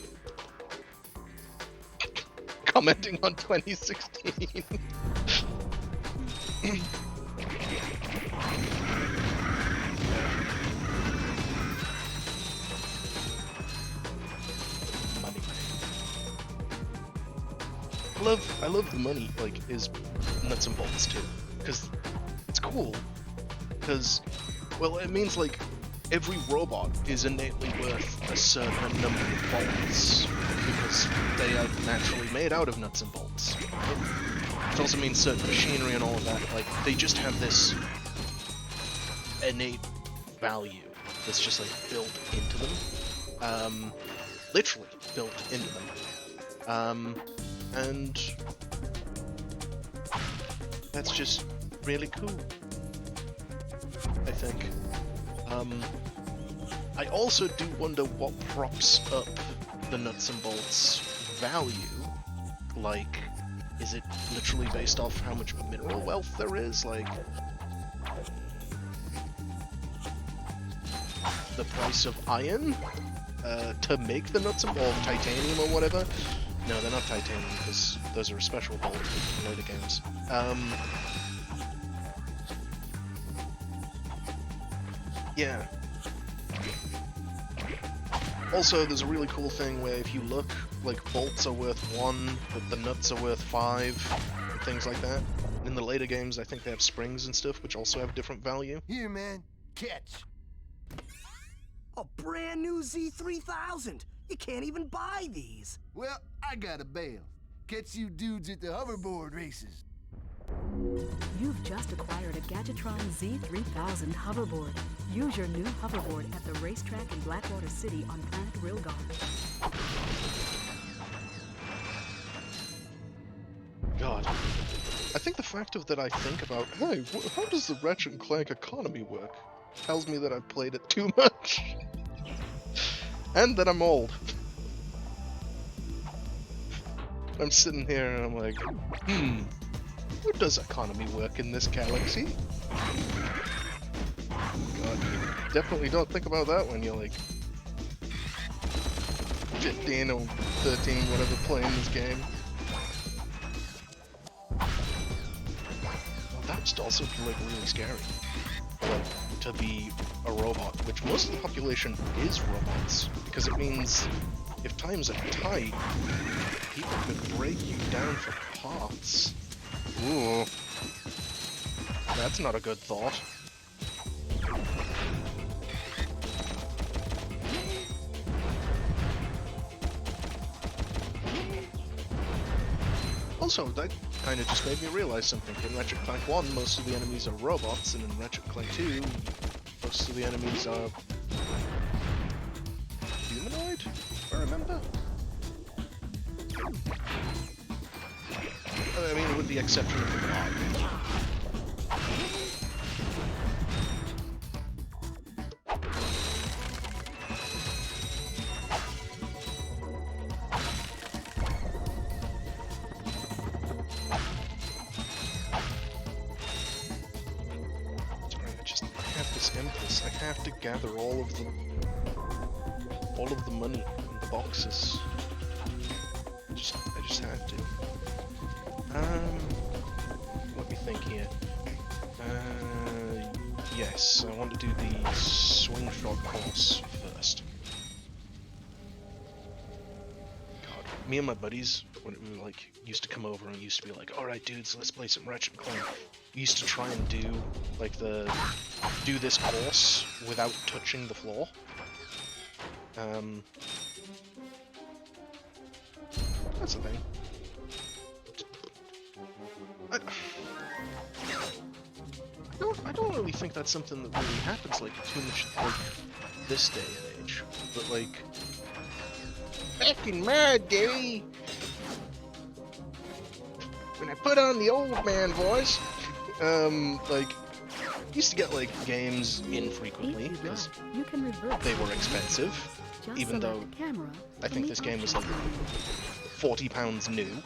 commenting on 2016. I love the money, like, is nuts and bolts too, because it's cool, because, well, it means, like, every robot is innately worth a certain number of bolts because they are naturally made out of nuts and bolts. It also means certain machinery and all of that, like, they just have this innate value that's just, like, built into them. Literally built into them. And that's just really cool, I think. I also do wonder what props up the nuts and bolts value. Like, is it literally based off how much mineral wealth there is? Like, the price of iron to make the nuts and bolts, titanium or whatever? No, they're not titanium because those are a special bolt in later games. Yeah. Also, there's a really cool thing where if you look, like, bolts are worth 1, but the nuts are worth 5, and things like that. In the later games, I think they have springs and stuff, which also have different value. Here, man. Catch. A brand new Z3000! You can't even buy these! Well, I got a bail. Catch you dudes at the hoverboard races. You've just acquired a Gadgetron Z3000 hoverboard. Use your new hoverboard at the racetrack in Blackwater City on Planet Rilgar. God. I think the fact of that I think about, hey, how does the Ratchet Clank economy work, tells me that I've played it too much. And that I'm old. I'm sitting here and I'm like, how does economy work in this galaxy? God, you definitely don't think about that when you're like 15 or 13, whatever, playing this game. That must also be like really scary. Like, to be a robot, which most of the population is robots, because it means if times are tight, people could break you down for parts. Ooh. That's not a good thought. Also, that kind of just made me realize something. In Ratchet Clank 1, most of the enemies are robots, and in Ratchet Clank 2, most of the enemies are humanoid, if I remember? I mean, with the exception of the dog. I have this impulse. I have to gather all of the money in the boxes. I just have to. Let me think here. Yes, I want to do the swing shot course first. God, me and my buddies, when we like used to come over and used to be like, "All right, dudes, let's play some Ratchet Clank." We used to try and do like do this course without touching the floor. That's the thing. I don't really think that's something that really happens like too much like this day and age. But like back in my day, when I put on the old man voice, like used to get like games infrequently because they were expensive. Even though I think this game was like £40 new.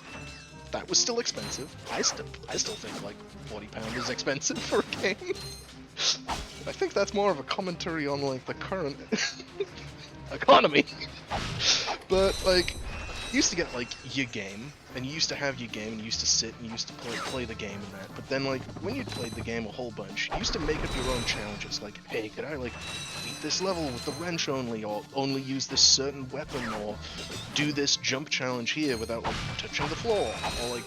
That was still expensive. I still think like £40 is expensive for a game. I think that's more of a commentary on like the current economy. But like, you used to get like your game, and you used to have your game, and you used to sit and you used to play the game and that. But then like, when you'd played the game a whole bunch, you used to make up your own challenges. Like, hey, could I like beat this level with the wrench only, or only use this certain weapon, or do this jump challenge here without like touching the floor, or like,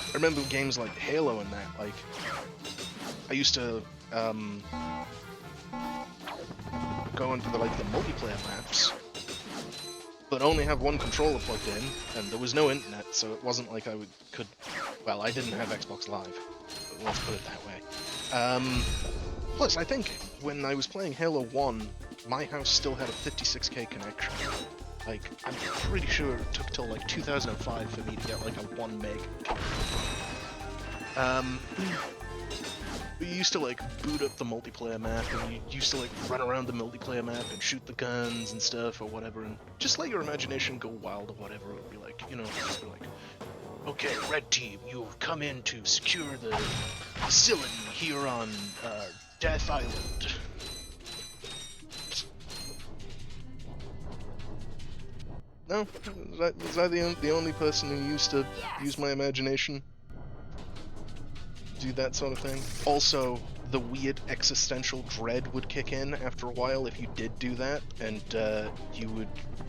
I remember games like Halo and that. Like, I used to go into the multiplayer maps, but only have one controller plugged in, and there was no internet, so it wasn't like I could. Well, I didn't have Xbox Live. But let's put it that way. Plus, I think when I was playing Halo 1, my house still had a 56k connection. Like, I'm pretty sure it took till like 2005 for me to get like a 1 meg. We used to like boot up the multiplayer map, and you used to like run around the multiplayer map and shoot the guns and stuff or whatever, and just let your imagination go wild or whatever. It would be like, you know, just be like, okay, Red Team, you have come in to secure the facility here on Death Island. No? Was I the only person who used to use my imagination? Do that sort of thing? Also, the weird existential dread would kick in after a while if you did do that, and you would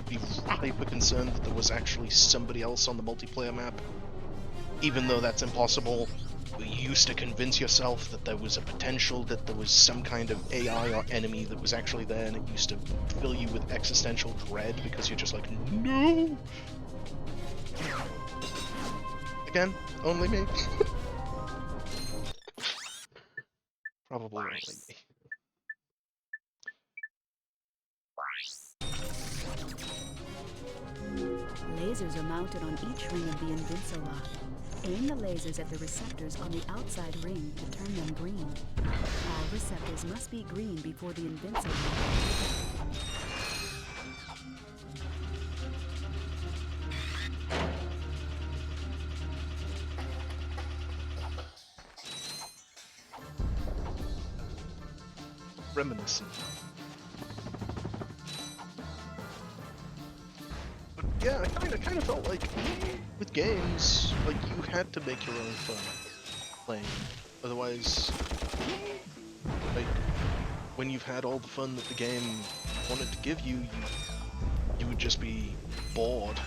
be hyper concerned that there was actually somebody else on the multiplayer map. Even though that's impossible, you used to convince yourself that there was a potential that there was some kind of AI or enemy that was actually there, and it used to fill you with existential dread because you're just like, no! Again, only me? Probably only me. Lasers are mounted on each ring of the Invincilock. Aim the lasers at the receptors on the outside ring to turn them green. All receptors must be green before the Invincilock. Reminiscent. But yeah, I kind of felt like with games, like you had to make your own fun playing. Otherwise, like when you've had all the fun that the game wanted to give you, you would just be bored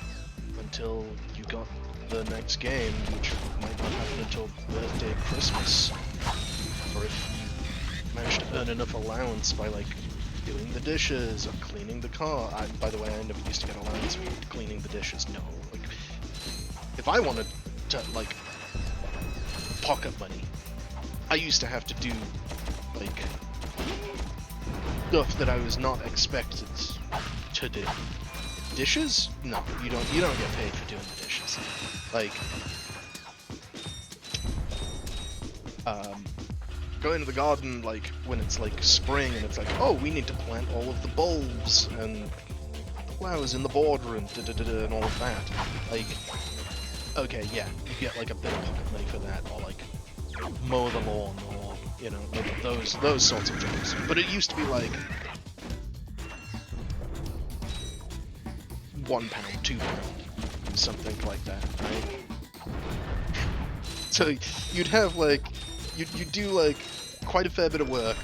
until you got the next game, which might not happen until birthday, Christmas, or if you managed to earn enough allowance by like doing the dishes or cleaning the car. By the way, I never used to get allowance for cleaning the dishes. No, like if I wanted to like pocket money, I used to have to do like stuff that I was not expected to do. Dishes? No, you don't get paid for doing the dishes. Like going to the garden like when it's like spring and it's like, oh, we need to plant all of the bulbs and flowers in the border and and all of that. Like, okay, yeah, you get like a bit of pocket money for that, or like mow the lawn, or you know, those sorts of jobs. But it used to be like £1, £2, something like that, right? So you'd have like you'd do like quite a fair bit of work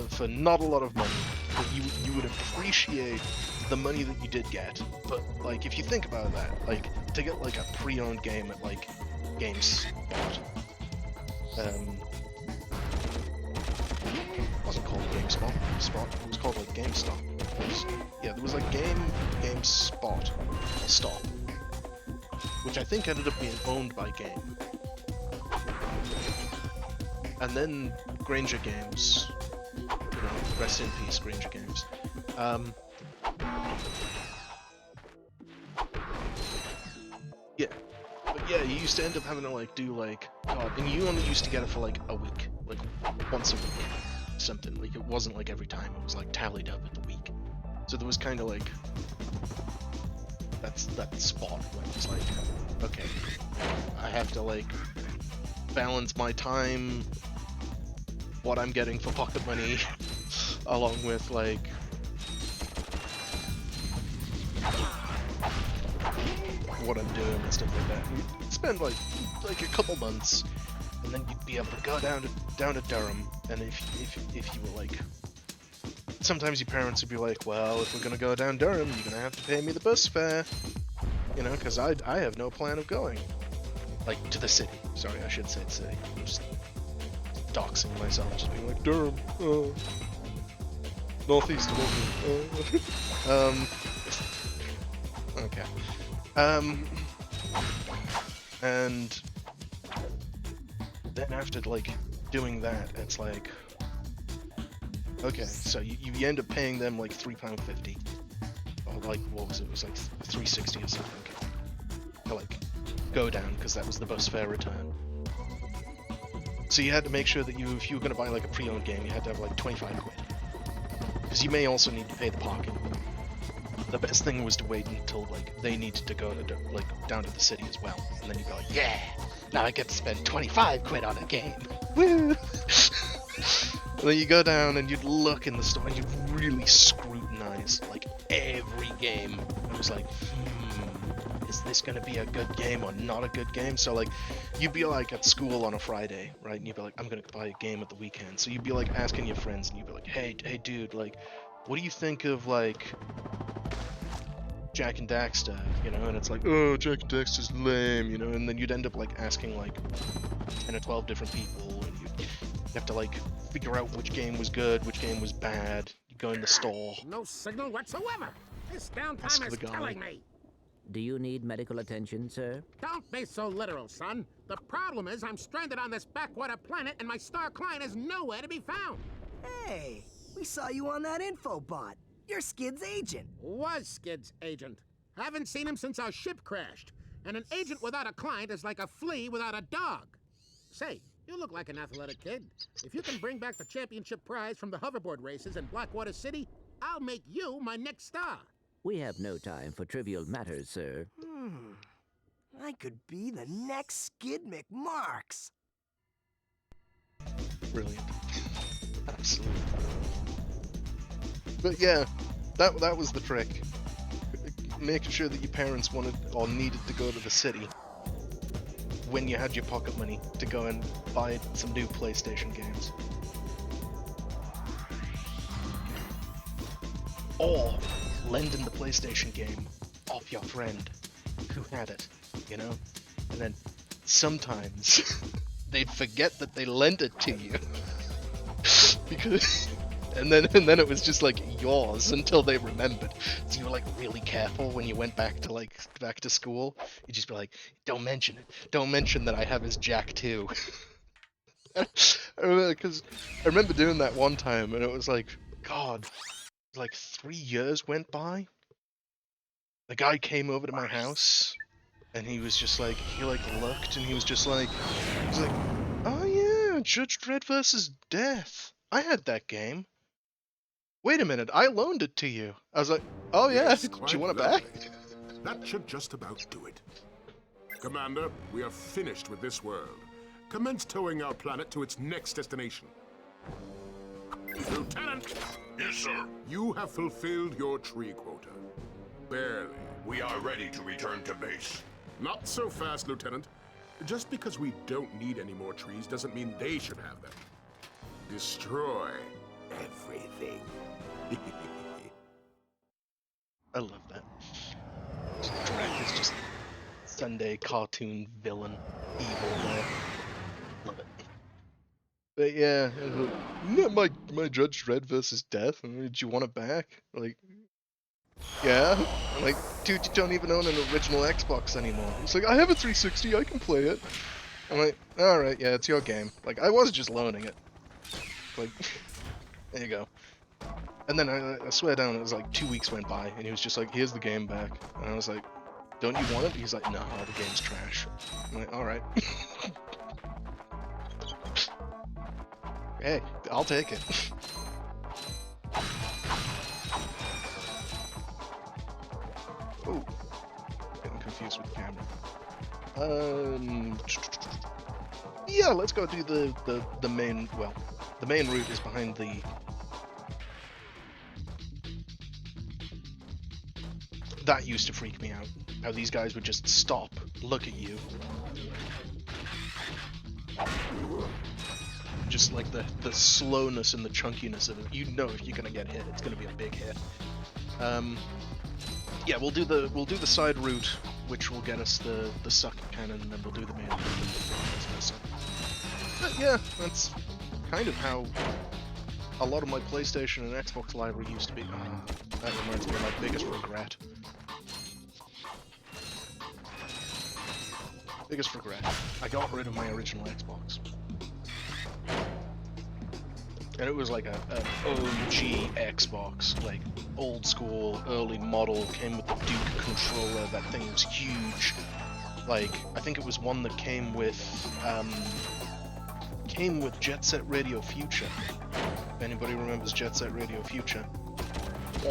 for not a lot of money, but you would appreciate the money that you did get. But like if you think about that, like to get like a pre-owned game at like GameSpot, it wasn't called GameSpot, it was called like GameStop. Yeah, there was like GameSpot Stop, which I think ended up being owned by Game. And then Granger Games, you know, rest in peace, Granger Games. Yeah, but yeah, you used to end up having to like do like, God, and you only used to get it for like a week, like once a week, something. Like it wasn't like every time; it was like tallied up at the week. So there was kind of like that spot where it was like, okay, I have to like balance my time, what I'm getting for pocket money, along with like what I'm doing and stuff like that. And you'd spend like a couple months, and then you'd be able to go down to Durham, and if you were like, sometimes your parents would be like, well, if we're gonna go down Durham, you're gonna have to pay me the bus fare, you know, because I have no plan of going. Like, to the city. Sorry, I should say the city. I'm just doxing myself, just being like, Durham, oh. Northeast of England. Okay. And then after like doing that, it's like, okay, so you end up paying them like £3.50, or like what was it? It was like $3.60 or something to like go down because that was the bus fare return. So you had to make sure that if you were going to buy like a pre-owned game, you had to have like 25 quid, because you may also need to pay the parking. The best thing was to wait until like they needed to go to like down to the city as well, and then you go, yeah, now I get to spend 25 quid on a game. Woo! And then you go down and you'd look in the store and you'd really scrutinize like every game. It was like, is this gonna be a good game or not a good game? So like, you'd be like at school on a Friday, right? And you'd be like, I'm gonna buy a game at the weekend. So you'd be like asking your friends, and you'd be like, hey dude, like, what do you think of like Jack and Daxter, you know? And it's like, oh, Jack and Daxter's lame, you know? And then you'd end up like asking like 10 or 12 different people, and you'd have to like figure out which game was good, which game was bad. You go in the store. No signal whatsoever. This downtime is killing me. Do you need medical attention, sir? Don't be so literal, son. The problem is I'm stranded on this backwater planet and my star client is nowhere to be found. Hey, we saw you on that info bot. You're Skid's agent. Was Skid's agent. Haven't seen him since our ship crashed. And an agent without a client is like a flea without a dog. Say, you look like an athletic kid. If you can bring back the championship prize from the hoverboard races in Blackwater City, I'll make you my next star. We have no time for trivial matters, sir. I could be the next Skid McMarks. Brilliant. Absolutely. But yeah, that was the trick. Making sure that your parents wanted or needed to go to the city when you had your pocket money to go and buy some new PlayStation games. Or lending the PlayStation game off your friend who had it, you know? And then sometimes they'd forget that they lent it to you. Because and then it was just like yours until they remembered. So you were like really careful when you went back to school. You'd just be like, don't mention it. Don't mention that I have his Jack too. I remember doing that one time, and it was like, God, like 3 years went by. The guy came over to my house, and he was just like, he looked, and he was like, oh yeah, Judge Dredd vs. Death. I had that game. Wait a minute, I loaned it to you. I was like, oh yeah, Yes, do quite you want it lovely. back? That should just about do it. Commander, we are finished with this world. Commence towing our planet to its next destination. Lieutenant! Yes, sir. You have fulfilled your tree quota. Barely. We are ready to return to base. Not so fast, Lieutenant. Just because we don't need any more trees doesn't mean they should have them. Destroy everything. I love that. Drac is just Sunday cartoon villain, evil there. Love it. But yeah, my Judge Dredd vs. Death. Did you want it back? Like, yeah. I'm like, dude, you don't even own an original Xbox anymore. It's like, I have a 360, I can play it. I'm like, all right, yeah, it's your game. Like, I was just loaning it. Like, there you go. And then I swear down, it was like 2 weeks went by, and he was just like, here's the game back. And I was like, don't you want it? He's like, no, the game's trash. I'm like, alright. Hey, I'll take it. Oh, getting confused with the camera. Yeah, let's go do the main, well, the main route is behind the... That used to freak me out. How these guys would just stop, look at you. Just like the slowness and the chunkiness of it. You know if you're gonna get hit, it's gonna be a big hit. Yeah, we'll do the side route, which will get us the sucker cannon, and then we'll do the main route. But yeah, that's kind of how a lot of my PlayStation and Xbox library used to be. That reminds me of my biggest regret. Biggest regret. I got rid of my original Xbox. And it was like a OG Xbox, like old school, early model, came with the Duke controller. That thing was huge. Like, I think it was one that came with Jet Set Radio Future. If anybody remembers Jet Set Radio Future,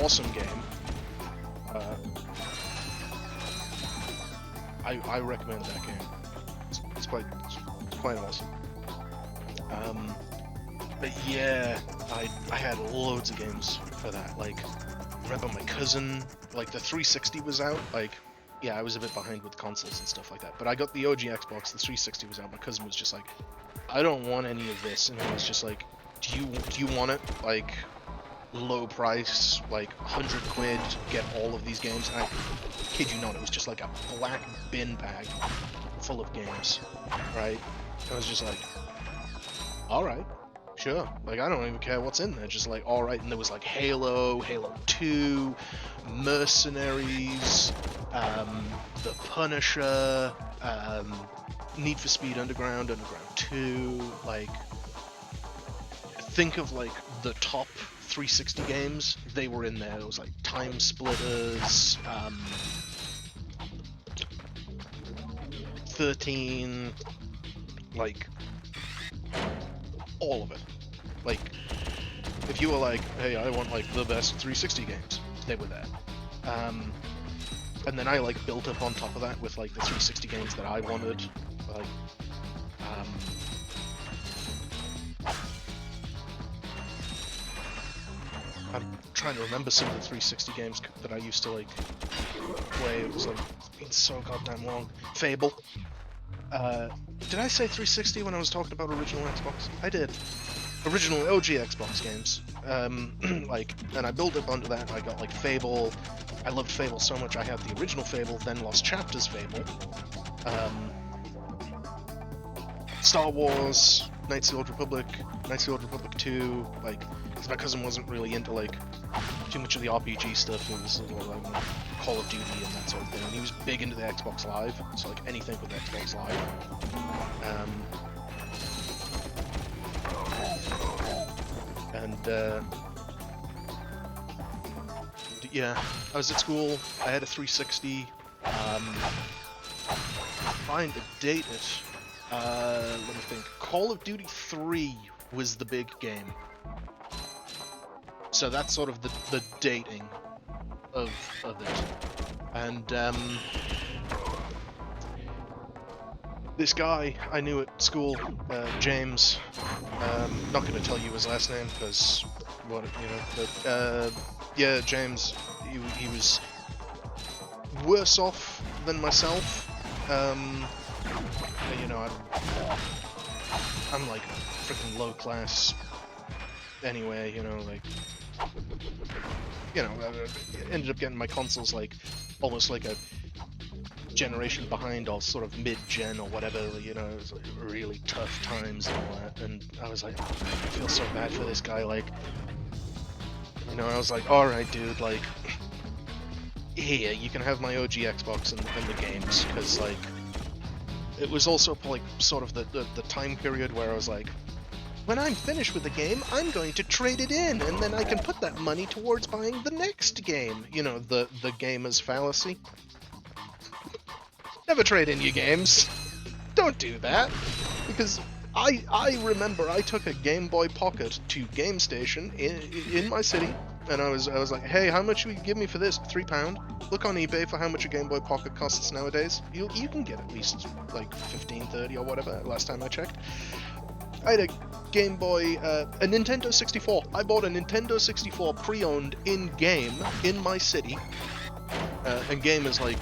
awesome game. I recommend that game. It's quite awesome. But yeah, I had loads of games for that. Like, remember my cousin, like the 360 was out. Like, yeah, I was a bit behind with consoles and stuff like that. But I got the OG Xbox, the 360 was out. My cousin was just like, I don't want any of this, and he was just like, do you want it? Like, low price, like 100 quid, get all of these games. And I kid you not, it was just like a black bin bag full of games, right? I was just like, all right, sure. Like, I don't even care what's in there. Just like, all right. And there was like Halo, Halo 2, Mercenaries, The Punisher, Need for Speed Underground, Underground 2. Like, think of like the top 360 games. They were in there. It was like Time Splitters, 13, like all of it. Like, if you were like, hey, I want like the best 360 games, they were there. And then I like built up on top of that with like the 360 games that I wanted. Like, I'm trying to remember some of the 360 games that I used to like play. It was like, it's been so goddamn long. Fable. Did I say 360 when I was talking about original Xbox? I did. Original OG Xbox games. Like, and I built up onto that. I got like Fable. I loved Fable so much I had the original Fable, then Lost Chapters Fable. Star Wars, Knights of the Old Republic, Knights of the Old Republic 2, like, because my cousin wasn't really into like too much of the RPG stuff. He was like Call of Duty and that sort of thing. And he was big into the Xbox Live, so like anything with Xbox Live. Yeah, I was at school. I had a 360. Trying to date it. Let me think. Call of Duty 3 was the big game. So that's sort of the dating of it. And this guy I knew at school, James, not going to tell you his last name because what, you know, but yeah, James, he was worse off than myself. You know, I'm like freaking low class anyway, you know, like, you know, I ended up getting my consoles like almost like a generation behind, all sort of mid-gen or whatever, you know. It was like really tough times and all that, and I was like, I feel so bad for this guy, like, you know, I was like, alright dude, like, here, you can have my OG Xbox and the games, because like, it was also like sort of the time period where I was like, when I'm finished with the game, I'm going to trade it in, and then I can put that money towards buying the next game. You know, the gamer's fallacy. Never trade in your games. Don't do that. Because I remember I took a Game Boy Pocket to Game Station in my city, and I was like, hey, how much will you give me for this? £3. Look on eBay for how much a Game Boy Pocket costs nowadays. You can get at least like 15, 30 or whatever, last time I checked. I had a Game Boy, a Nintendo 64. I bought a Nintendo 64 pre-owned in-game in my city. And game is like,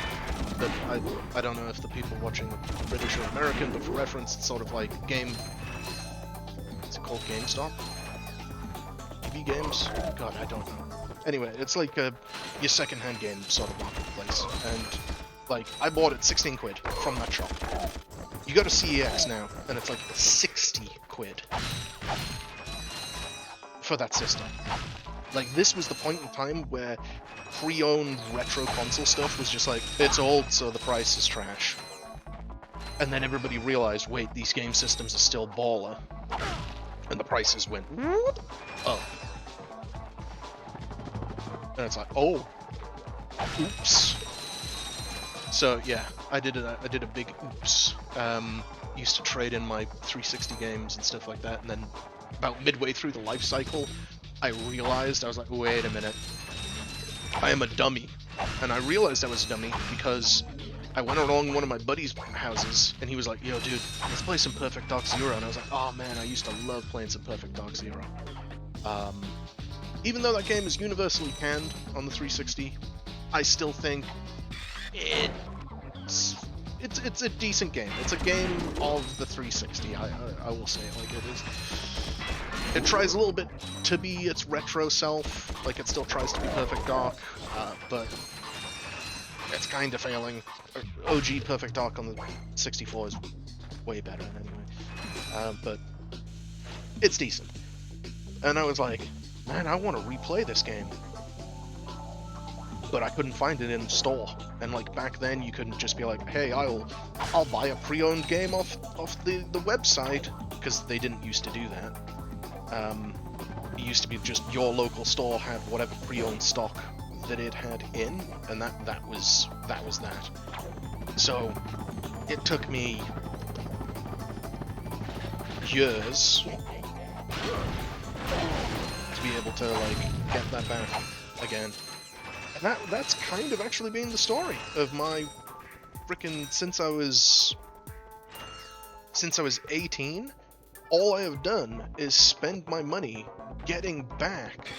I don't know if the people watching are British or American, but for reference, it's sort of like game. Is it called GameStop? EB Games? God, I don't know. Anyway, it's like your second-hand game sort of marketplace, and like I bought it 16 quid from that shop. You go to CEX now, and it's like 60 quid for that system. Like, this was the point in time where pre-owned retro console stuff was just like, it's old, so the price is trash. And then everybody realized, wait, these game systems are still baller. And the prices went up. And it's like, oh, oops. So yeah, I did a big oops. Used to trade in my 360 games and stuff like that, and then about midway through the life cycle, I realized, I was like, wait a minute, I am a dummy. And I realized I was a dummy because I went along one of my buddy's houses, and he was like, yo dude, let's play some Perfect Dark Zero. And I was like, oh man, I used to love playing some Perfect Dark Zero. Even though that game is universally canned on the 360, I still think it's a decent game. It's a game of the 360. I will say it like it is. It tries a little bit to be its retro self, like it still tries to be Perfect Dark, but it's kind of failing. OG Perfect Dark on the 64 is way better anyway, but it's decent. And I was like, man, I want to replay this game. But I couldn't find it in the store. And like back then you couldn't just be like, hey, I'll buy a pre-owned game off the website, because they didn't used to do that. It used to be just your local store had whatever pre-owned stock that it had in, and that was that. So it took me years to be able to like get that back again. And that's kind of actually been the story of my frickin' since I was 18, all I have done is spend my money getting back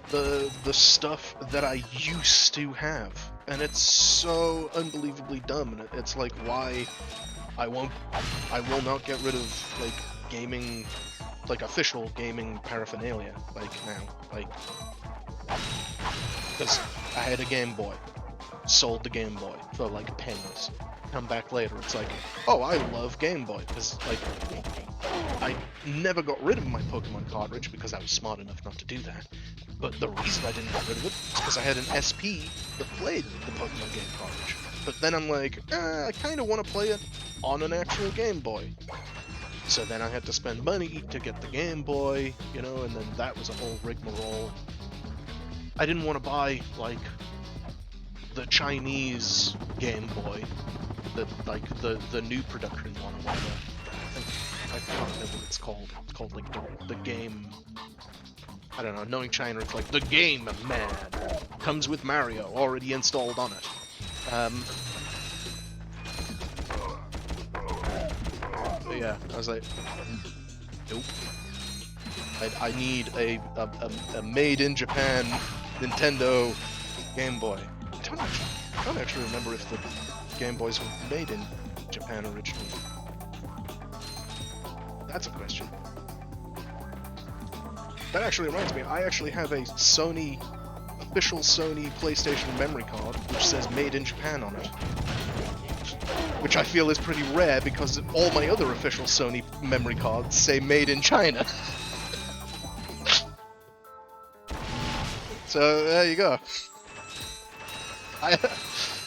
the stuff that I used to have. And it's so unbelievably dumb, and it's like why I will not get rid of like gaming, like official gaming paraphernalia like now, like, because I had a Game Boy, sold the Game Boy for like pennies. Come back later, it's like, oh, I love Game Boy, because like I never got rid of my Pokemon cartridge because I was smart enough not to do that. But the reason I didn't get rid of it is because I had an SP that played the Pokemon game cartridge. But then I'm like, I kind of want to play it on an actual Game Boy. So then I had to spend money to get the Game Boy, you know, and then that was a whole rigmarole. I didn't want to buy, like, the Chinese Game Boy, the new production one or whatever. I can't remember what it's called. It's called, like, the game... I don't know, knowing China, it's like, the game, man! Comes with Mario, already installed on it. But yeah, I was like, nope. I need a made-in-Japan Nintendo Game Boy. I don't actually remember if the Game Boys were made in Japan originally. That's a question. That actually reminds me, I actually have a official Sony PlayStation memory card, which says Made in Japan on it. Which I feel is pretty rare, because all my other official Sony memory cards say Made in China. So, there you go. I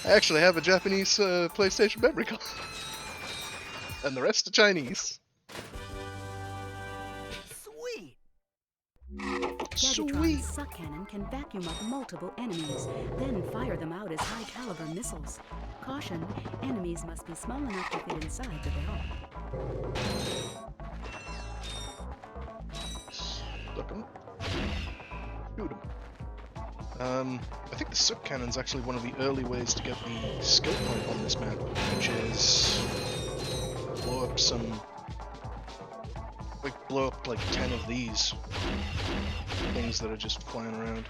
actually have a Japanese PlayStation memory card. And the rest are Chinese. Gadgetron's suck cannon can vacuum up multiple enemies, then fire them out as high-caliber missiles. Caution, enemies must be small enough to fit inside the barrel. Stuck him. Shoot him. I think the suck cannon's actually one of the early ways to get the skill point on this map, which is blow up some... like, blow up like 10 of these things that are just flying around.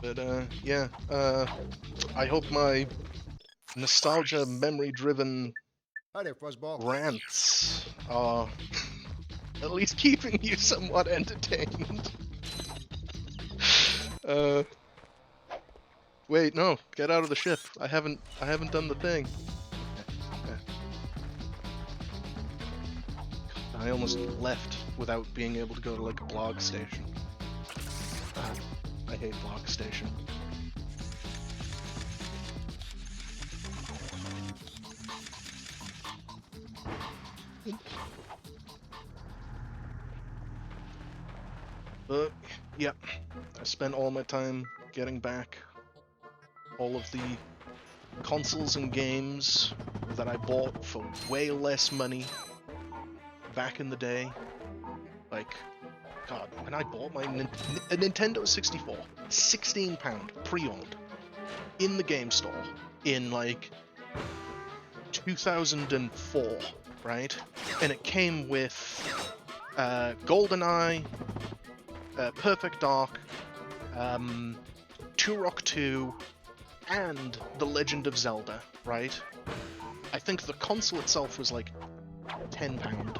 But, yeah, I hope my nostalgia, memory-driven rants are at least keeping you somewhat entertained. Wait, no, get out of the ship. I haven't done the thing. I almost left without being able to go to like a blog station. I hate blog station. But, yep, I spent all my time getting back all of the consoles and games that I bought for way less money back in the day. Like, God, when I bought my a Nintendo 64, £16 pre-owned in the game store in like 2004, right? And it came with GoldenEye, Perfect Dark, Turok 2, and The Legend of Zelda, right? I think the console itself was like £10,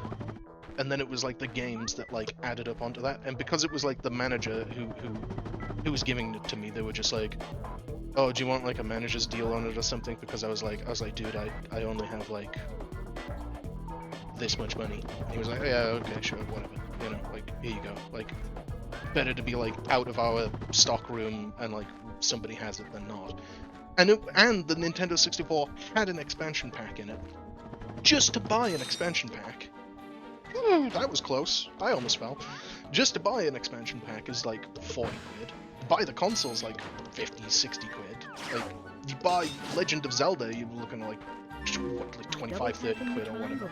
and then it was like the games that like added up onto that. And because it was like the manager who was giving it to me, they were just like, "Oh, do you want like a manager's deal on it or something?" Because I was like, dude, I only have like this much money. And he was like, "Oh, yeah, okay, sure, whatever. You know, like here you go. Like, better to be like out of our stock room and like somebody has it than not." And the Nintendo 64 had an expansion pack in it. Just to buy an expansion pack. That was close. I almost fell. Just to buy an expansion pack is like 40 quid. Buy the console's like 50, 60 quid. Like, you buy Legend of Zelda, you're looking at like, what, like 25, 30 quid or whatever.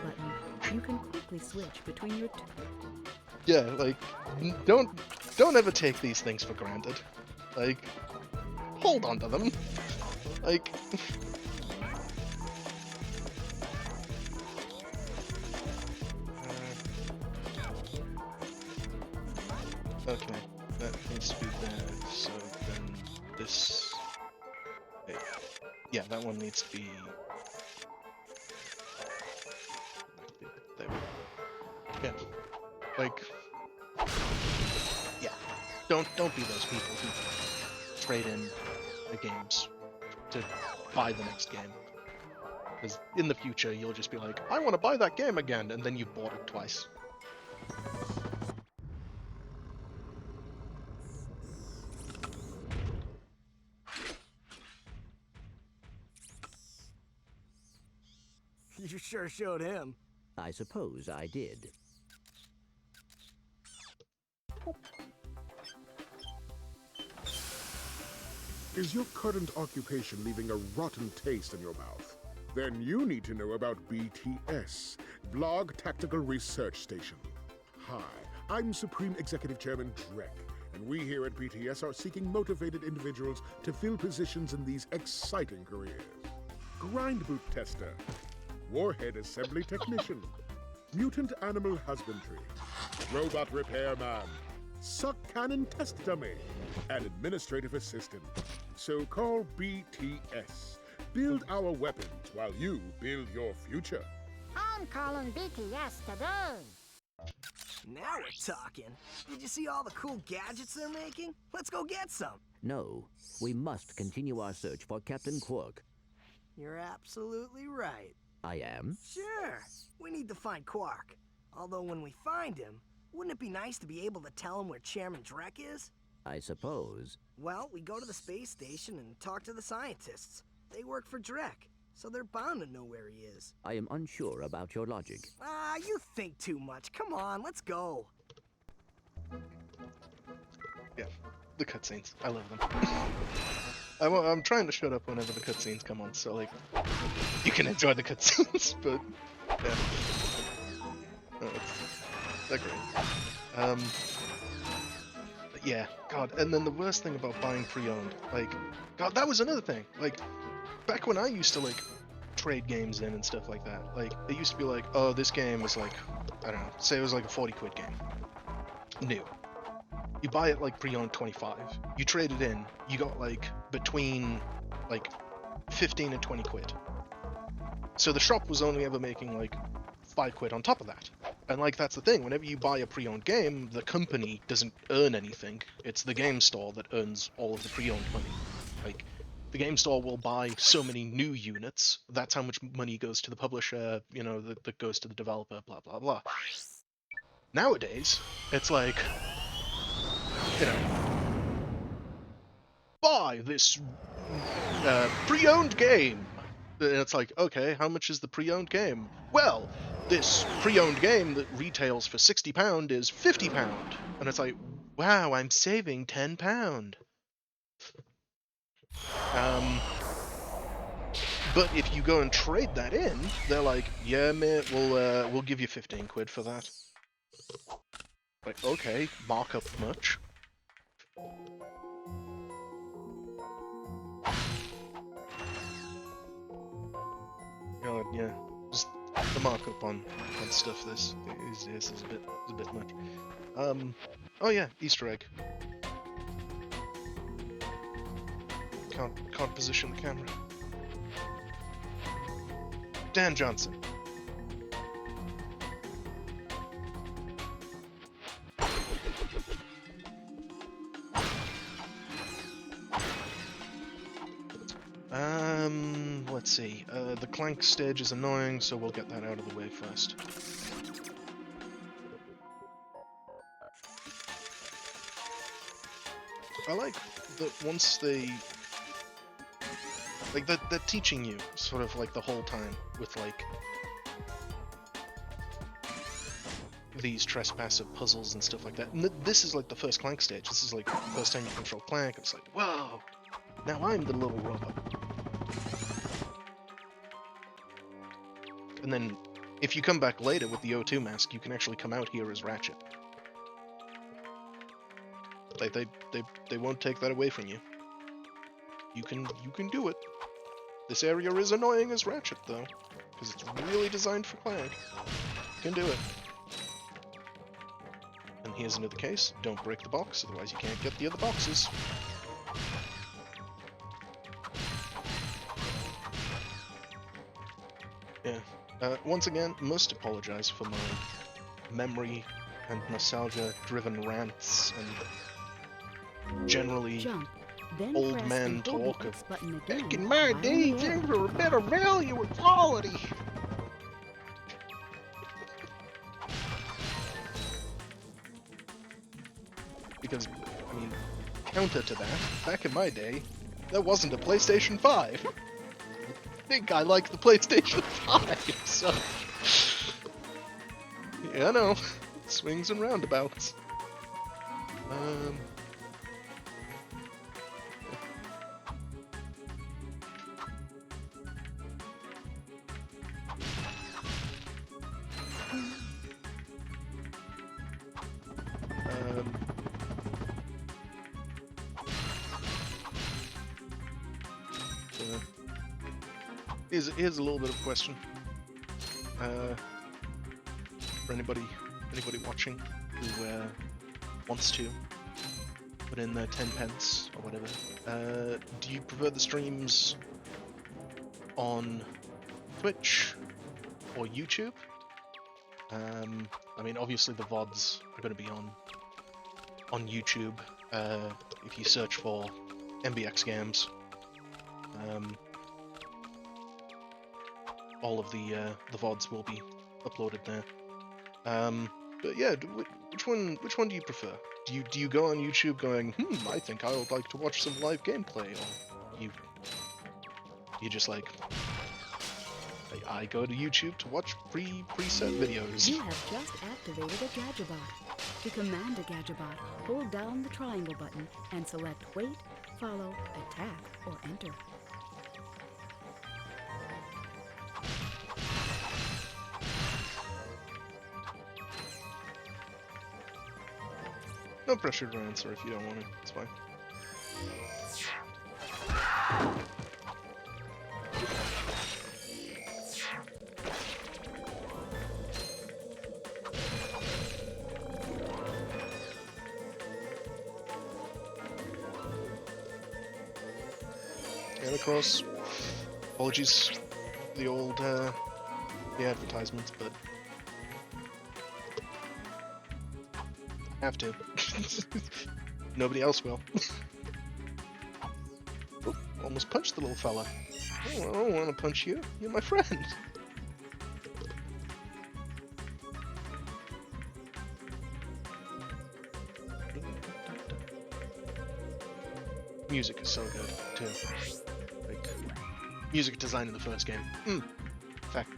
You can quickly switch between your Yeah, like, don't ever take these things for granted. Like, hold on to them. Like... Okay, that needs to be there, so then this... Yeah, that one needs to be... There. Yeah. Like... Yeah. Don't be those people who trade in the games to buy the next game. Because in the future, you'll just be like, I want to buy that game again, and then you've bought it twice. You sure showed him. I suppose I did. Is your current occupation leaving a rotten taste in your mouth? Then you need to know about BTS, Blog Tactical Research Station. Hi, I'm Supreme Executive Chairman Drek, and we here at BTS are seeking motivated individuals to fill positions in these exciting careers. Grind boot tester, warhead assembly technician, mutant animal husbandry, robot repairman, suck cannon test dummy, and administrative assistant. So call BTS. Build our weapons while you build your future. I'm calling BTS today. Now we're talking. Did you see all the cool gadgets they're making? Let's go get some. No, we must continue our search for Captain Quark. You're absolutely right. I am? Sure. We need to find Quark. Although when we find him, wouldn't it be nice to be able to tell him where Chairman Drek is? I suppose. Well, we go to the space station and talk to the scientists. They work for Drek, so they're bound to know where he is. I am unsure about your logic. Ah, you think too much. Come on, let's go. Yeah, the cutscenes. I love them. I'm trying to shut up whenever the cutscenes come on, so like, you can enjoy the cutscenes, but yeah. No, they're great. But yeah, God, and then the worst thing about buying pre-owned, like, God, that was another thing. Like, back when I used to like trade games in and stuff like that, like, it used to be like, oh, this game was like, I don't know, say it was like a 40 quid game. New. You buy it like pre-owned 25. You trade it in, you got like between like 15 and 20 quid. So the shop was only ever making like 5 quid on top of that. And like that's the thing, whenever you buy a pre-owned game, the company doesn't earn anything. It's the game store that earns all of the pre-owned money. Like, the game store will buy so many new units, that's how much money goes to the publisher, you know, that goes to the developer, blah blah blah. Nowadays, it's like, you know, buy this pre-owned game. And it's like, okay, how much is the pre-owned game? Well, this pre-owned game that retails for £60 is £50. And it's like, wow, I'm saving £10. But if you go and trade that in, they're like, yeah, mate, we'll give you 15 quid for that. Like, okay, markup much. God, yeah, just the markup on stuff. This is a bit much. Oh yeah, Easter egg. Can't position the camera. Dan Johnson. Let's see. The Clank stage is annoying, so we'll get that out of the way first. I like that once they... like, they're teaching you, sort of, like, the whole time, with, like, these trespasser puzzles and stuff like that. And this is, like, the first Clank stage. This is, like, the first time you control Clank. It's like, whoa! Now I'm the little robot. And then, if you come back later with the O2 mask, you can actually come out here as Ratchet. Like, they won't take that away from you. You can do it. This area is annoying as Ratchet, though, because it's really designed for Clank. You can do it. And here's another case. Don't break the box, otherwise you can't get the other boxes. Yeah. Once again, must apologize for my memory and nostalgia-driven rants and generally Jump, then old press man and hold talk the of X button again back in my while day in the air. things were a better value or quality. Because, I mean, counter to that, back in my day, there wasn't a PlayStation 5. I think I like the PlayStation 5, so... yeah, I know. Swings and roundabouts. Here's a little bit of a question. For anybody watching who wants to put in their 10 pence or whatever, do you prefer the streams on Twitch or YouTube? I mean, obviously the VODs are going to be on YouTube. If you search for MBX Games, all of the VODs will be uploaded there. But yeah, which one do you prefer? Do you go on YouTube going, I think I would like to watch some live gameplay, or you just like, I go to YouTube to watch preset videos. You have just activated a Gadgetbot. To command a Gadgetbot, hold down the triangle button and select Wait, Follow, Attack, or Enter. No pressure to answer if you don't want to, it's fine. And of course, apologies for the old the advertisements, but have to. Nobody else will. Oh, almost punched the little fella. Oh, I don't want to punch you. You're my friend. music is so good too. Like music design in the first game. Fact.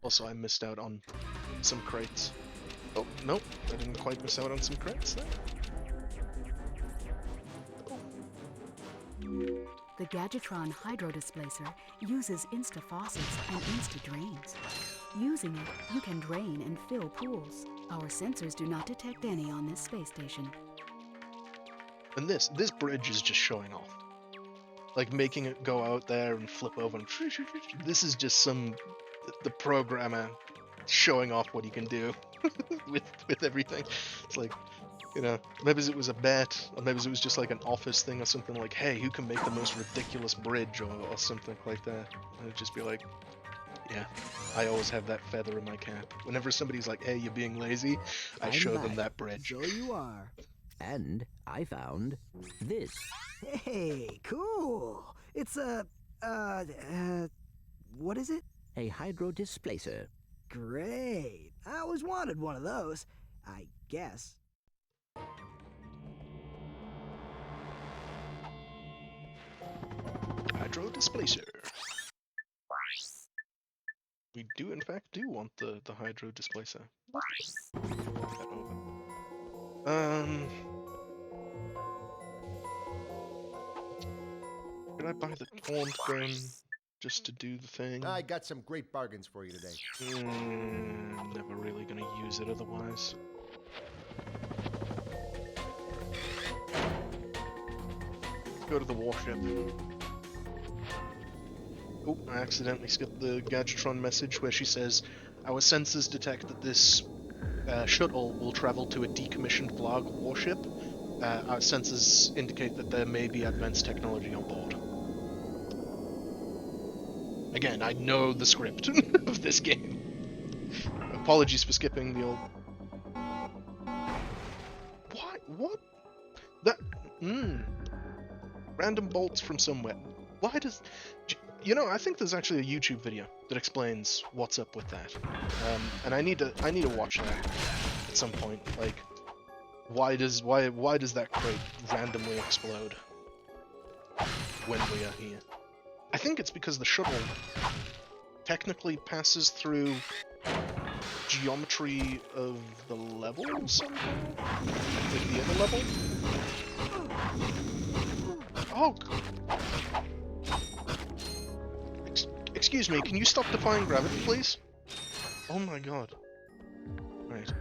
Also, I missed out on some crates. Oh, nope, I didn't quite miss out on some crates there. The Gadgetron Hydro Displacer uses Insta-faucets and Insta-drains. Using it, you can drain and fill pools. Our sensors do not detect any on this space station. And this bridge is just showing off. Like making it go out there and flip over and this is just the programmer showing off what he can do with everything. It's like, you know, maybe it was a bet, or maybe it was just like an office thing or something like, hey, who can make the most ridiculous bridge or something like that. And it'd just be like, yeah, I always have that feather in my cap. Whenever somebody's like, hey, you're being lazy, I show them that bridge. So you are. And I found this. Hey, cool. It's a, what is it? A hydro displacer. Great. I always wanted one of those, I guess. Hydro displacer. We do in fact want the hydro displacer. Could I buy the taunt gun just to do the thing? I got some great bargains for you today. I'm never really gonna use it otherwise. Go to the warship. Oh, I accidentally skipped the Gadgetron message where she says, our sensors detect that this shuttle will travel to a decommissioned Blarg warship. Our sensors indicate that there may be advanced technology on board. Again, I know the script of this game. Apologies for skipping the old... What? That... Random bolts from somewhere. Why does... You know, I think there's actually a YouTube video that explains what's up with that. And I need to watch that at some point. Like, why does that crate randomly explode when we are here? I think it's because the shuttle technically passes through geometry of the level somehow? Like the other level? Oh! Excuse me, can you stop defying gravity, please? Oh my god. Right.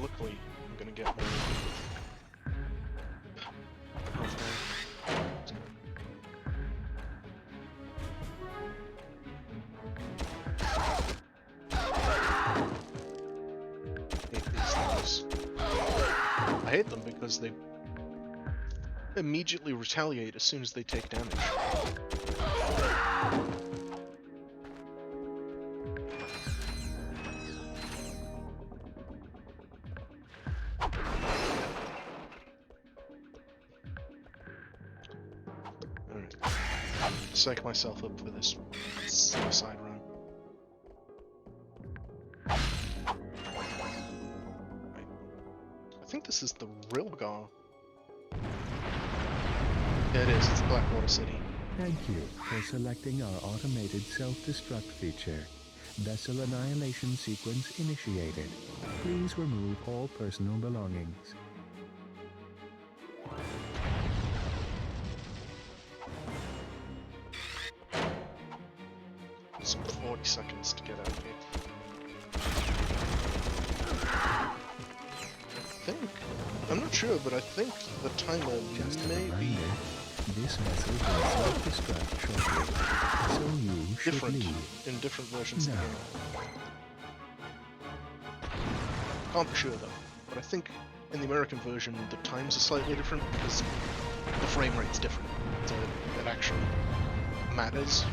Luckily, I'm gonna get more. I hate them because they immediately retaliate as soon as they take damage. Alright. Psych myself up for this suicide run. I think this is the Rilgar. Yeah, it is. It's Blackwater City. Thank you for selecting our automated self-destruct feature. Vessel annihilation sequence initiated. Please remove all personal belongings. It's 40 seconds to get out of here. I'm not sure, but I think the timer may be this vessel will self-destruct shortly, so you should different leave. in different versions of the game. Can't be sure though, but I think in the American version the times are slightly different because the frame rate's different. that actually matters.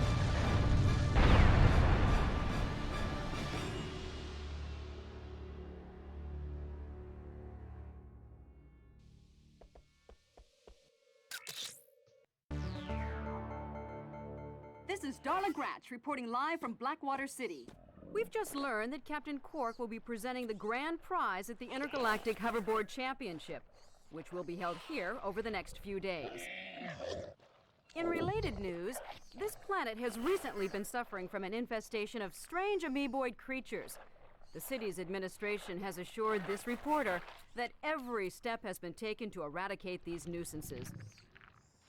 This is Darla Gratch reporting live from Blackwater City. We've just learned that Captain Quark will be presenting the grand prize at the Intergalactic Hoverboard Championship, which will be held here over the next few days. In related news, this planet has recently been suffering from an infestation of strange amoeboid creatures. The city's administration has assured this reporter that every step has been taken to eradicate these nuisances.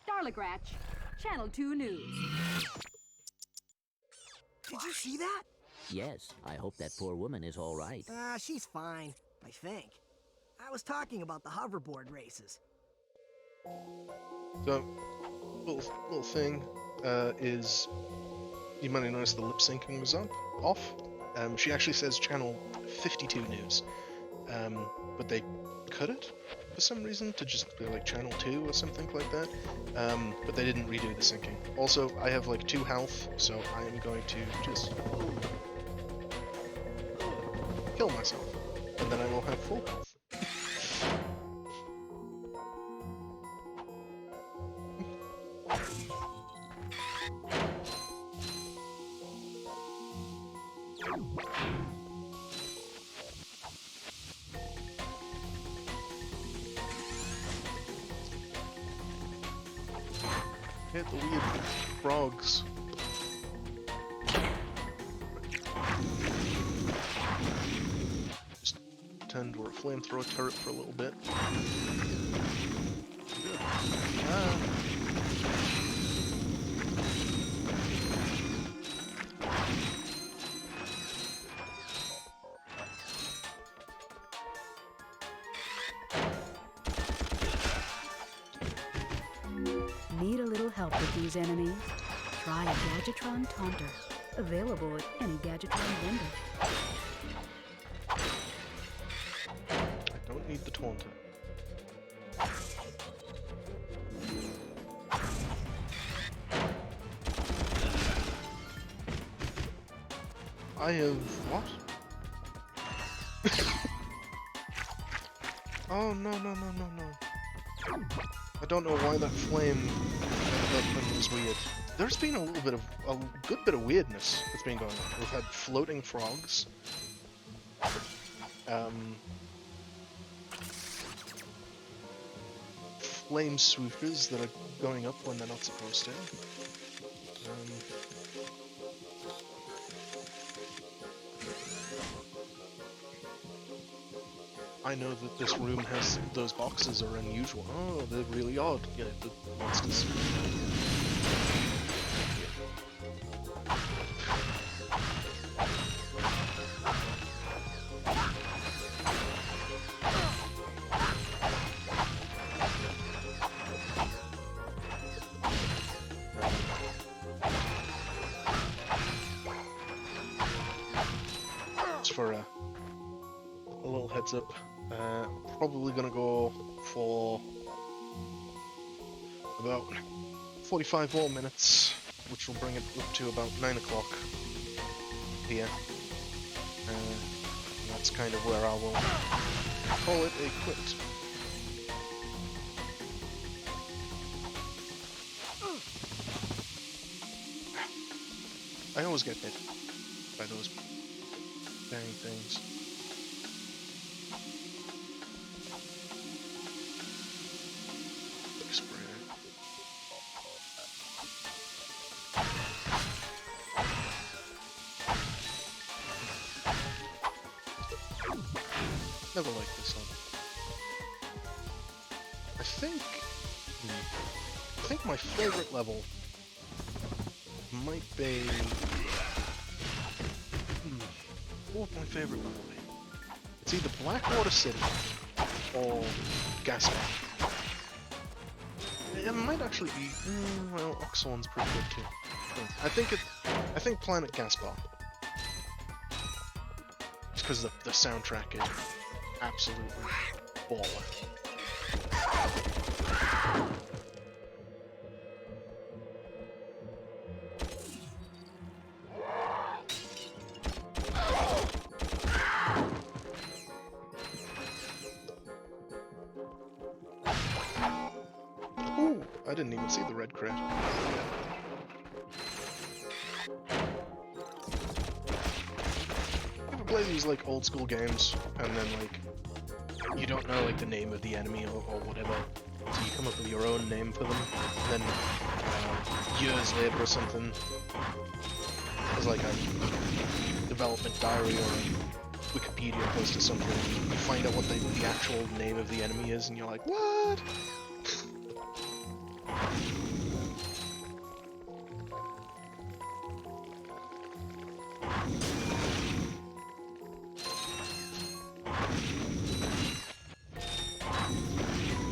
Darla Gratch, Channel 2 News. Did you see that? Yes, I hope that poor woman is all right. She's fine, I think. I was talking about the hoverboard races. So, little thing is, you might have noticed the lip syncing was off. She actually says channel 52 news, but they cut it for some reason to just be like channel 2 or something like that. But they didn't redo the syncing. Also, I have like 2 health, so I am going to just kill myself, and then I will have full health. Hit the weird frogs. Just pretend we're a flamethrower turret for a little bit. Need a little help with these enemies? Try a Gadgetron Taunter. Available at any Gadgetron vendor. I don't need the taunter. I have what? Oh no. I don't know why that flame thing was weird. There's been a good bit of weirdness that's been going on. We've had floating frogs. Flame swoopers that are going up when they're not supposed to. I know that this room has those boxes are unusual. Oh, they're really odd. Yeah, the monsters. Just for a little heads up. Probably gonna go for about 45 more minutes, which will bring it up to about 9 o'clock here. And that's kind of where I will call it a quit. I always get hit by those dang things. Never liked this one. I think my favorite level might be. What would my favorite level be? It's either Blackwater City or Gaspar. It might actually be. Well, Oxhorn's pretty good too. I think Planet Gaspar. It's because the soundtrack is absolutely baller. I didn't even see the red crate. You ever play these like old school games and then like you don't know like the name of the enemy or whatever, so you come up with your own name for them, and then years later or something, there's like a development diary or a Wikipedia post or something, and you find out what the actual name of the enemy is, and you're like, what?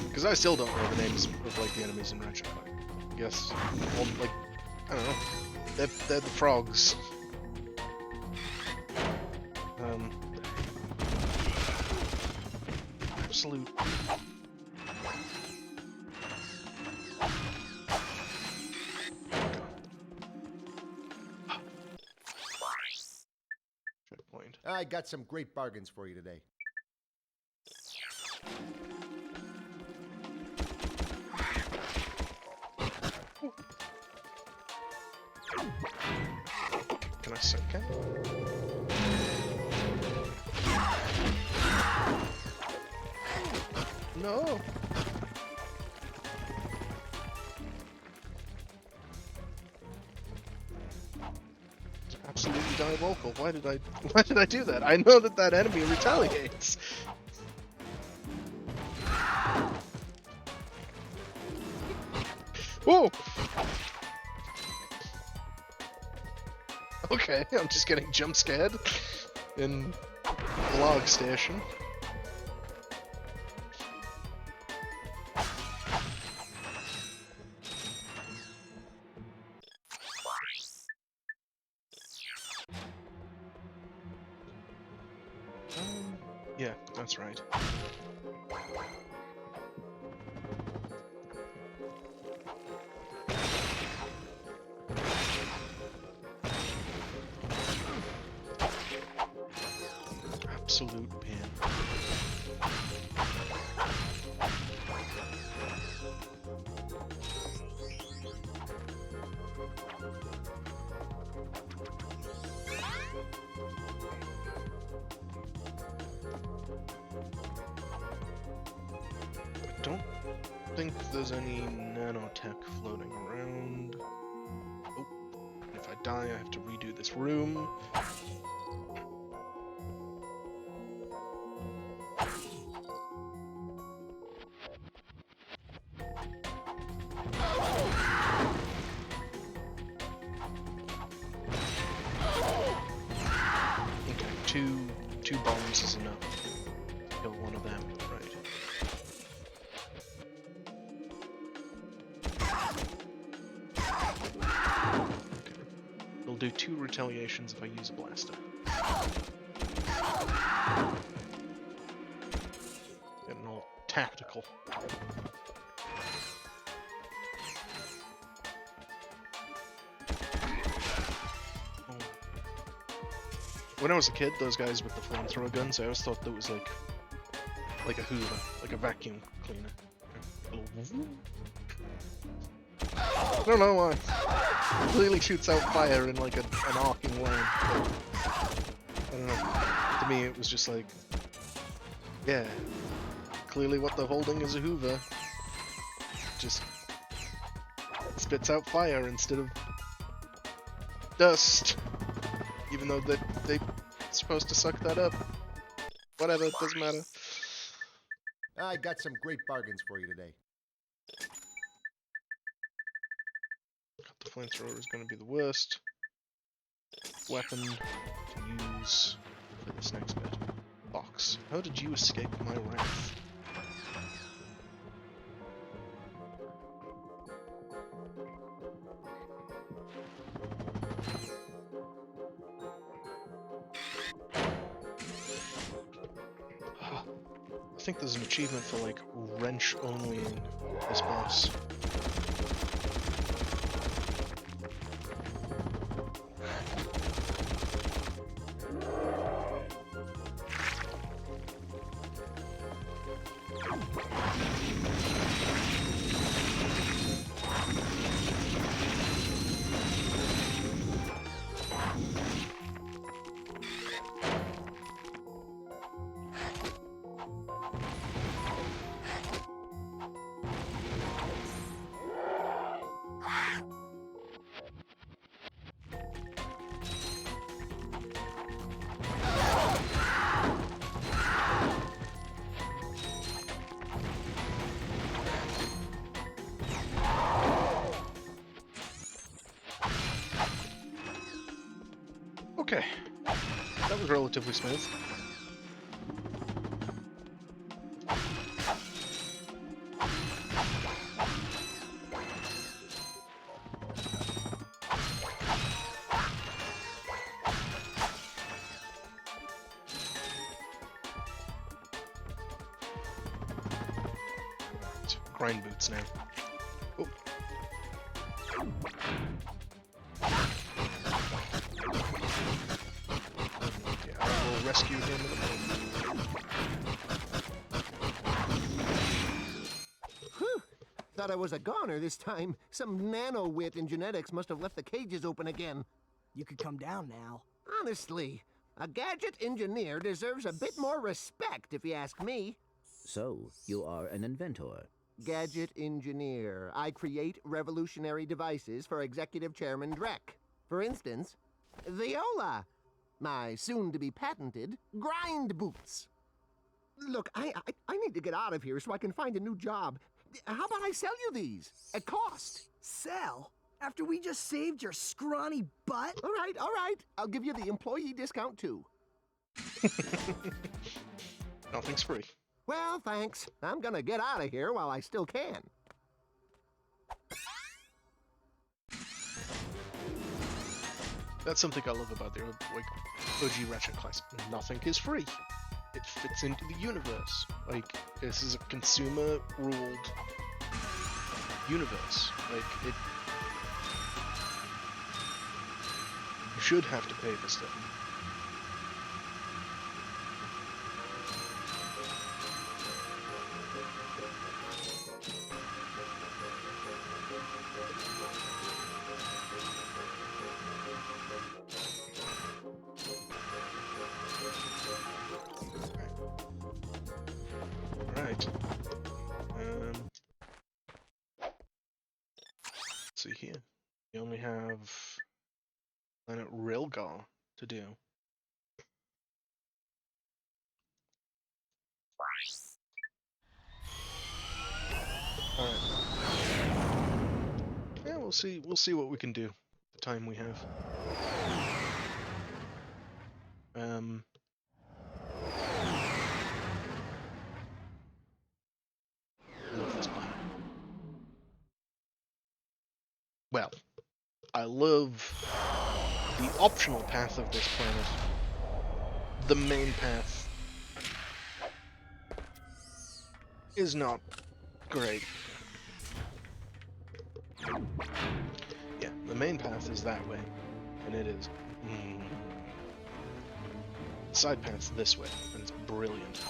Because I still don't know the names of like the enemies in Ratchet Clank. I guess, well, like, I don't know. They're the frogs. Absolute. Checkpoint. I got some great bargains for you today. Can I suck it? No! It's absolutely diabolical. Why did I do that? I know that enemy retaliates. Whoa! Okay, I'm just getting jump scared in the log station. Yeah, that's right. Absolute pain. I don't think there's any nanotech floating around. Oh, and if I die, I have to redo this room. Two bombs is enough to kill one of them, right? Okay. We'll do 2 retaliations if I use a blaster. Getting all tactical. When I was a kid, those guys with the flamethrower guns, I always thought that was like a Hoover, like a vacuum cleaner. I don't know why. It clearly shoots out fire in like an arcing line. I don't know. To me, it was just like, yeah, clearly what they're holding is a Hoover. Just spits out fire instead of dust. Even though they're supposed to suck that up. Whatever, it doesn't matter. I got some great bargains for you today. The flamethrower is going to be the worst weapon to use for this next bit. Box. How did you escape my wrath? I think there's an achievement for like wrench only in this boss. Okay. That was relatively smooth. Grind boots now. Oh. Yeah, I will rescue him in a moment. Whew. Thought I was a goner this time. Some nano-wit in genetics must have left the cages open again. You could come down now. Honestly, a gadget engineer deserves a bit more respect, if you ask me. So, you are an inventor. Gadget engineer. I create revolutionary devices for Executive Chairman Drek. For instance, Viola. My soon-to-be patented grind boots. Look, I need to get out of here so I can find a new job. How about I sell you these? At cost. Sell? After we just saved your scrawny butt? All right. I'll give you the employee discount too. Nothing's free. Well, thanks. I'm gonna get out of here while I still can. That's something I love about the like OG Ratchet class. Nothing is free. It fits into the universe. Like, this is a consumer-ruled universe. Like, it... You should have to pay for stuff. Right. Let's see here. We only have Planet Rilgar to do. Alright. Yeah, we'll see what we can do the time we have. Love this planet. Well, I love the optional path of this planet. The main path is not great. Yeah, the main path is that way, and it is. The side path's this way, and it's brilliant.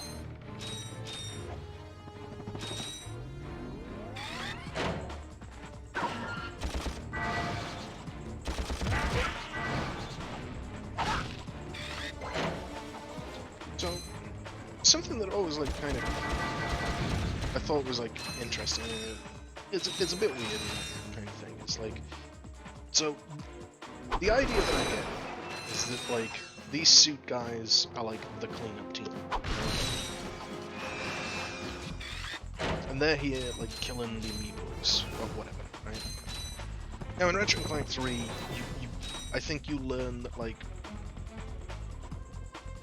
So, something that always like kind of I thought was like interesting. It's a bit weird kind of thing. It's like, so the idea that I get is that like these suit guys are like the cleanup team, and they're here like killing the amiibos or whatever, right? Now in Ratchet Clank 3, I think you learn that like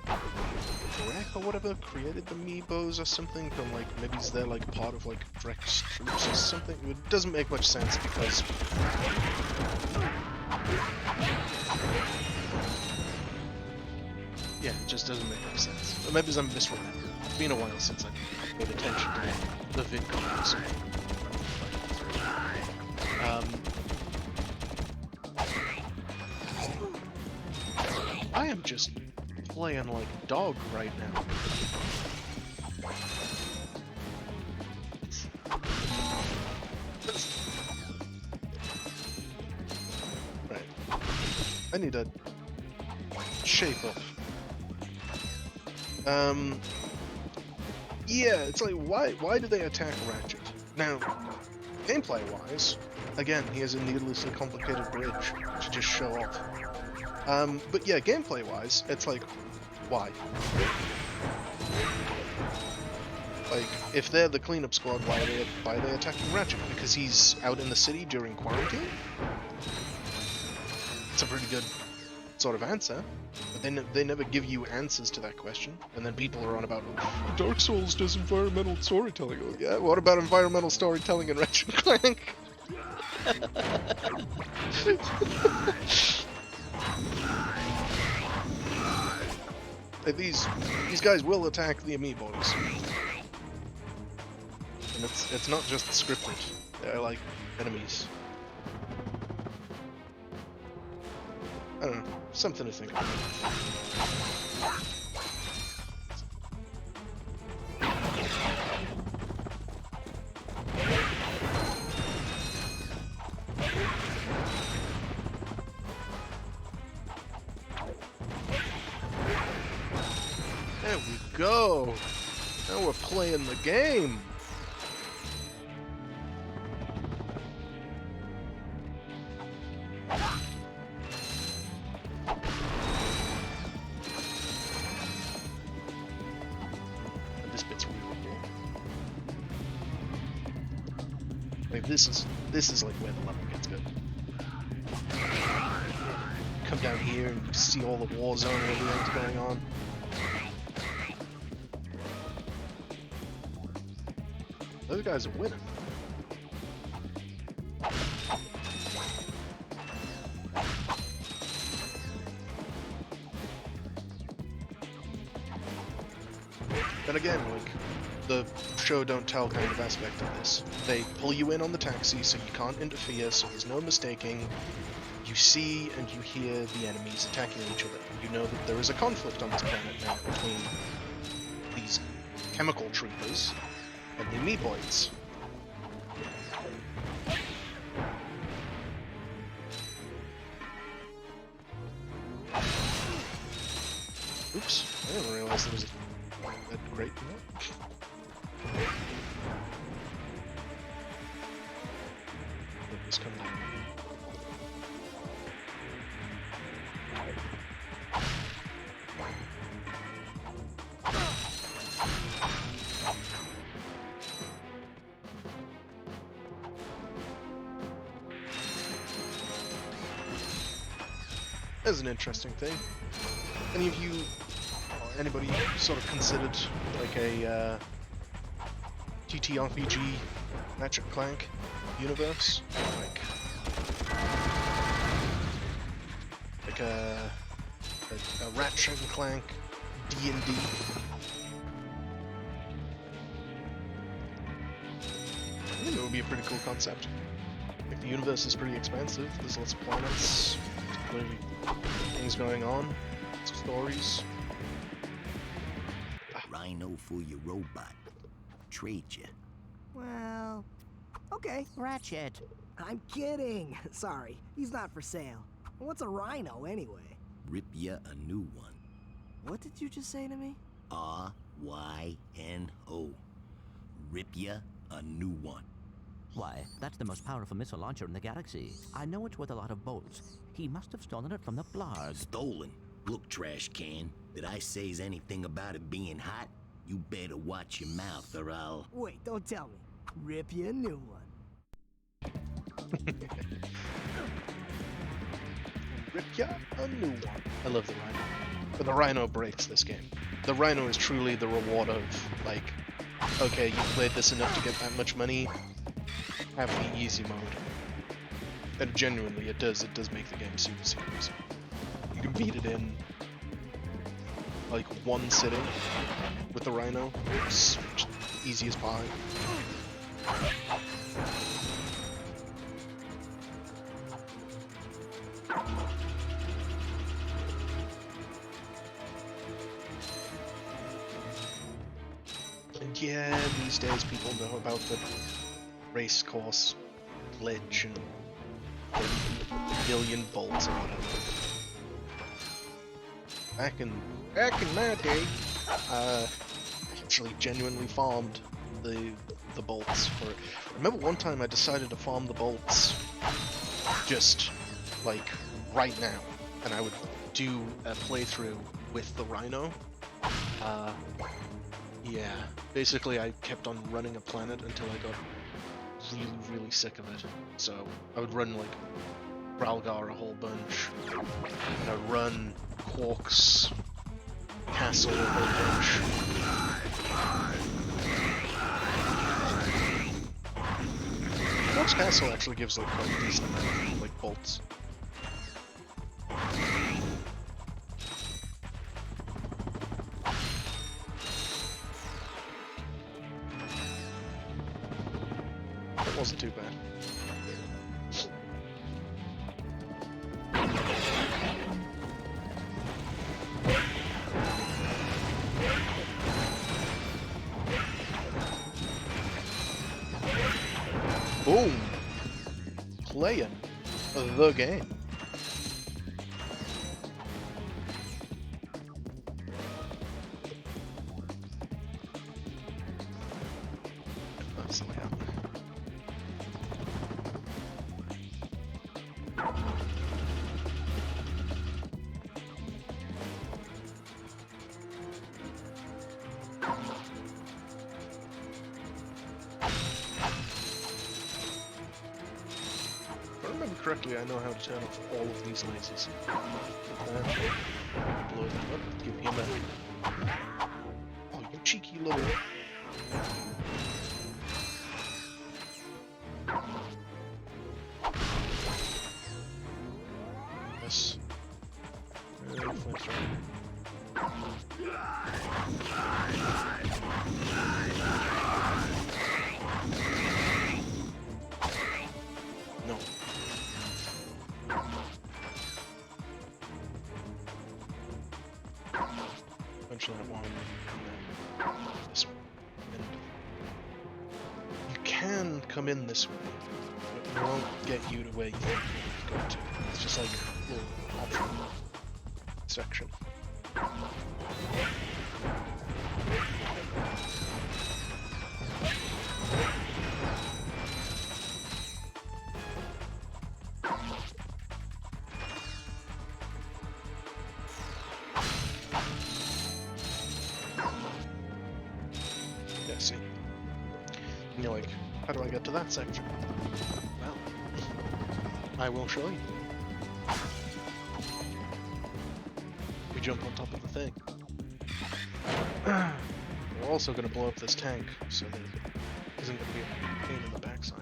Drek or whatever created the amiibos or something, and like maybe they're like part of like Drek's troops or something. It doesn't make much sense because yeah, it just doesn't make much sense. Or maybe I'm misremembering. It's been a while since I paid attention to the vid comics. I am just playing like dog right now. Right. I need to shape up. Yeah, it's like, why do they attack Ratchet? Now, gameplay-wise, again, he has a needlessly complicated bridge to just show off. But yeah, gameplay-wise, it's like, why? Like, if they're the cleanup squad, why are they attacking Ratchet? Because he's out in the city during quarantine? It's a pretty sort of answer, but they never give you answers to that question. And then people are on about, oh, Dark Souls does environmental storytelling. Oh, yeah, what about environmental storytelling in Ratchet Clank? Like, these guys will attack the amiibos. And it's not just scripted. They're like enemies. I don't know, something to think about. There we go! Now we're playing the game! This bit's really cool. Like, this is like where the level gets good. Come down here and you see all the war zone and everything's going on. Those guys are winning. Then again, like, the show don't tell kind of aspect of this. They pull you in on the taxi so you can't interfere, so there's no mistaking. You see and you hear the enemies attacking each other. You know that there is a conflict on this planet now between these chemical troopers and the amoeboids. Oops, I didn't realize there was a crate in there. Let this come down. That's an interesting thing. Any of you, or anybody, sort of considered like a TTRPG Ratchet Clank universe? Like a Ratchet Clank D&D? I think it would be a pretty cool concept. Like, the universe is pretty expansive, there's lots of planets, clearly things going on, stories. Rhino for your robot. Trade ya. Well, okay. Ratchet. I'm kidding. Sorry, he's not for sale. What's a rhino anyway? Rip ya a new one. What did you just say to me? R-Y-N-O. Rip ya a new one. Why, that's the most powerful missile launcher in the galaxy. I know it's worth a lot of bolts. He must have stolen it from the Blarg. Stolen? Look, trash can. Did I say anything about it being hot? You better watch your mouth or I'll... Wait, don't tell me. Rip you a new one. Rip ya a new one. I love the Rhino. But the Rhino breaks this game. The Rhino is truly the reward of, like, okay, you played this enough to get that much money, have the easy mode. And genuinely, it does make the game super easy. You can beat it in, like, one sitting with the Rhino. It's just easy as pie. And yeah, these days people know about the race course glitch and a million volts or whatever. Back in my day, I actually genuinely farmed the bolts for it. I remember one time I decided to farm the bolts just like right now, and I would do a playthrough with the Rhino. Yeah, basically I kept on running a planet until I got really sick of it. So I would run like Ralgar a whole bunch. And I run Quark's castle a whole bunch. Quark's castle actually gives like quite a decent amount of like bolts. That wasn't too bad. Boom! Playing the game. That's the layout. If I remember correctly, I know how to turn off all of these lasers. Blow that up, give him a... Oh, you cheeky little... Yes. Flamethrower. No. Eventually I want this way. And you can come in this way, but it won't get you to where you think you're going to. It's just like a little optional section. Yeah, see. And you're like, how do I get to that section? Well, I will show you. We jump on top of the thing. We're also going to blow up this tank, so there isn't going to be a pain in the backside.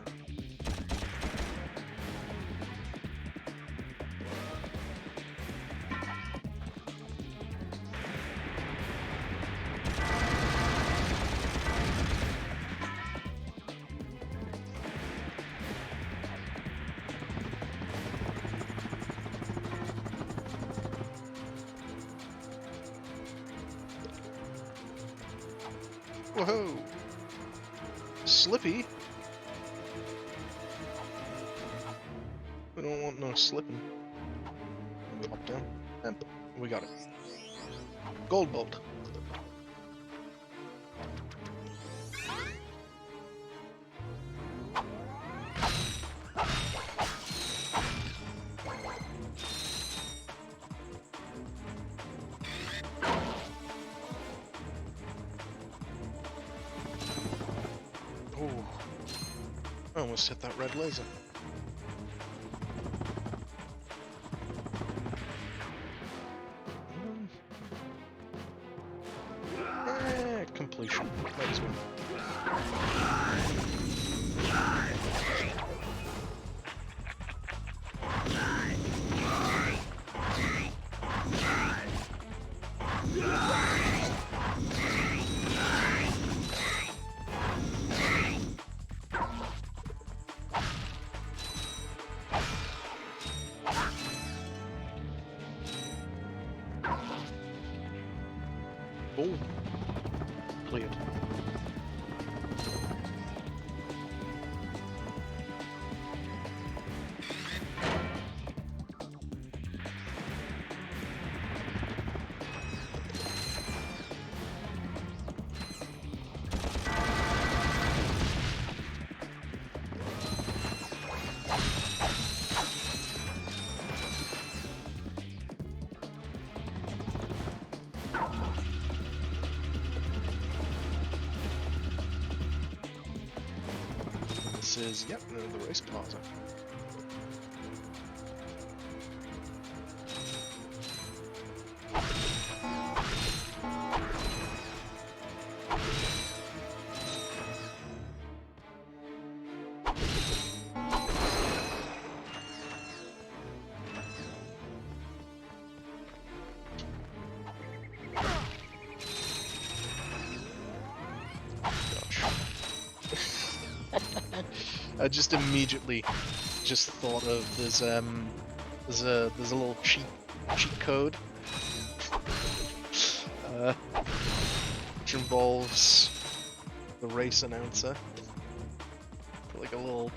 Whoa! Slippy? We don't want no slipping. Pop down. And we got it. Gold bolt. Ooh. I almost hit that red laser. Completion. Might as well. Boom. Cleared. This is, yep, the race plaza. I just immediately just thought of there's a little cheat code which involves the race announcer. Like a little.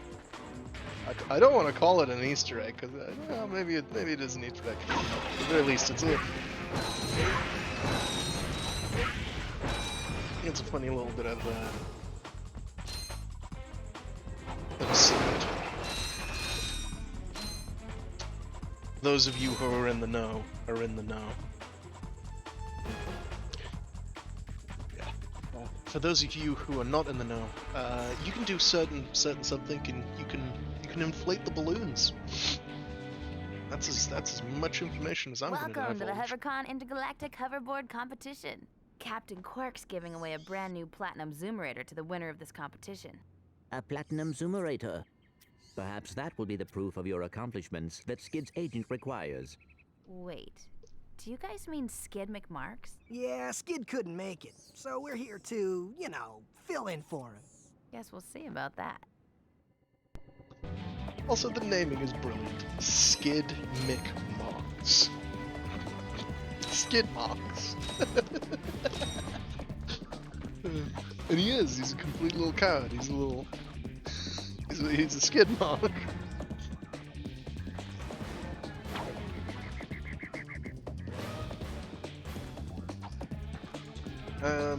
I don't want to call it an Easter egg because well, maybe it is an Easter egg. At the very least, it's a. It's a funny little bit of aside. Those of you who are in the know are in the know. For those of you who are not in the know, you can do certain something, and you can inflate the balloons. That's as much information as I'm going to Welcome to the divulge. HoverCon Intergalactic Hoverboard Competition. Captain Quark's giving away a brand new Platinum Zoomerator to the winner of this competition. A platinum zoomerator. Perhaps that will be the proof of your accomplishments that Skid's agent requires. Wait, do you guys mean Skid McMarks? Yeah, Skid couldn't make it, so we're here to, you know, fill in for him. Guess we'll see about that. Also, the naming is brilliant. Skid McMarks. Skid Marks. And he is. He's a complete little coward. He's a little. He's a skid mark. Yeah,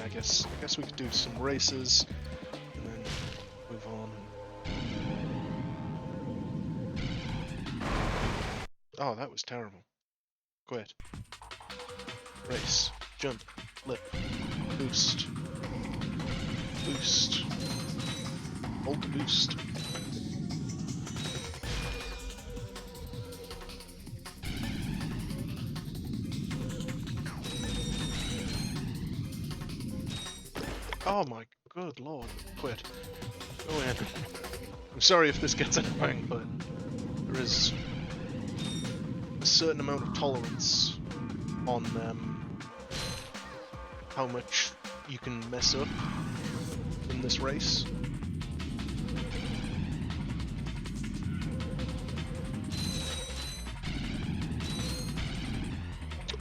I guess we could do some races and then move on. Oh, that was terrible. Quit. Race. Jump. Lip. Boost. Boost. Hold the boost. Oh my good lord. Quit. Go in. I'm sorry if this gets annoying, but there is a certain amount of tolerance on how much you can mess up in this race.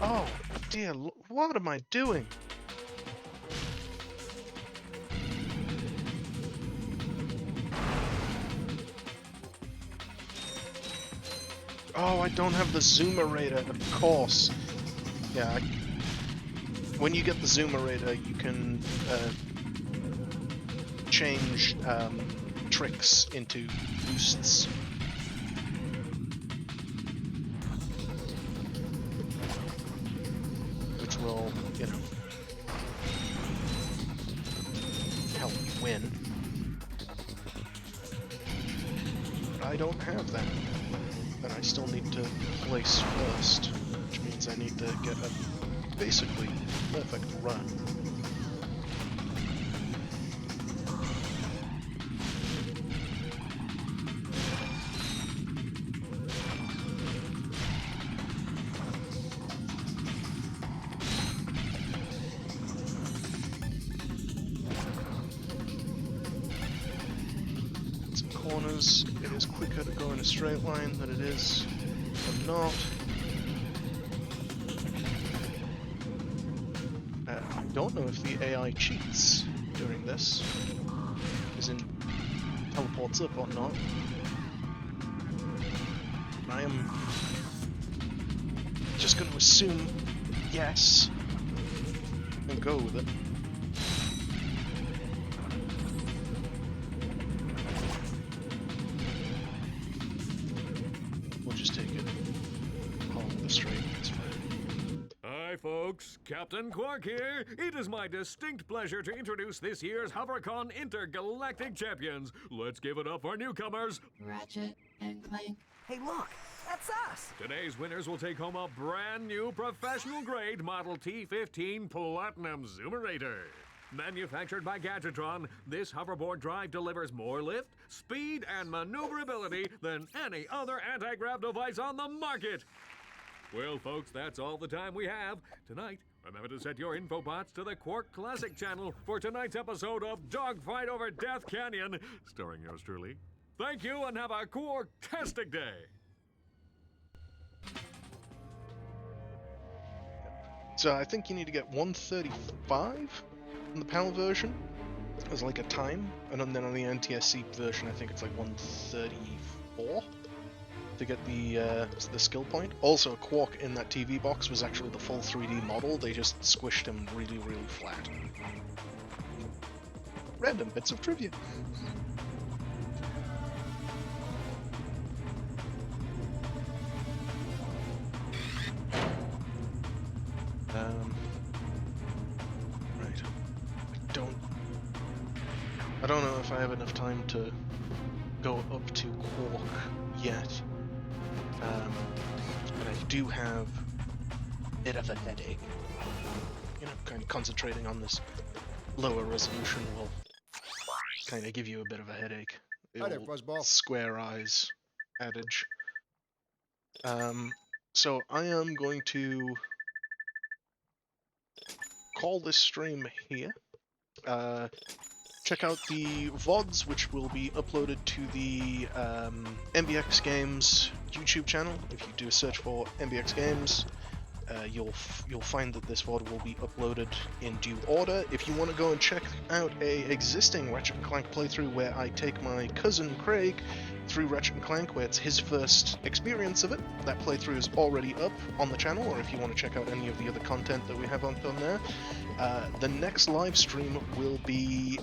Oh dear, what am I doing? Oh, I don't have the Zoomerator, of course. Yeah, when you get the Zoomerator, you can change tricks into boosts. Which will, you know, help you win. But I don't have that. And I still need to place first, which means I need to get a basically perfect run. Some corners, it is quicker to go in a straight line than it is to not. I don't know if the AI cheats during this, as in teleports up or not. I am just going to assume yes and go with it. We'll just take it all the straight. It's fine. Hi, folks. Captain Quark here. It is my distinct pleasure to introduce this year's HoverCon Intergalactic Champions. Let's give it up for newcomers, Ratchet and Clank. Hey, look, that's us. Today's winners will take home a brand new professional-grade Model T15 Platinum Zoomerator. Manufactured by Gadgetron, this hoverboard drive delivers more lift, speed, and maneuverability than any other anti-grav device on the market. Well, folks, that's all the time we have. Tonight, Remember to set your infobots to the Quark Classic channel for tonight's episode of Dogfight Over Death Canyon, starring yours truly. Thank you and have a Quark-tastic day! So I think you need to get 135 in the PAL version as like a time, and then on the NTSC version I think it's like 134 to get the skill point. Also, Quark in that TV box was actually the full 3D model, they just squished him really, really flat. Random bits of trivia. Right. I don't know if I have enough time to go up to Quark yet. But I do have a bit of a headache. You know, kind of concentrating on this lower resolution will kind of give you a bit of a headache. The Hi there, old fuzzball. square eyes adage. So I am going to call this stream here. Check out the VODs, which will be uploaded to the MBX Games YouTube channel. If you do a search for MBX Games, you'll find that this VOD will be uploaded in due order. If you want to go and check out a existing Ratchet Clank playthrough where I take my cousin Craig through Ratchet Clank, where it's his first experience of it, that playthrough is already up on the channel. Or if you want to check out any of the other content that we have on there, the next live stream will be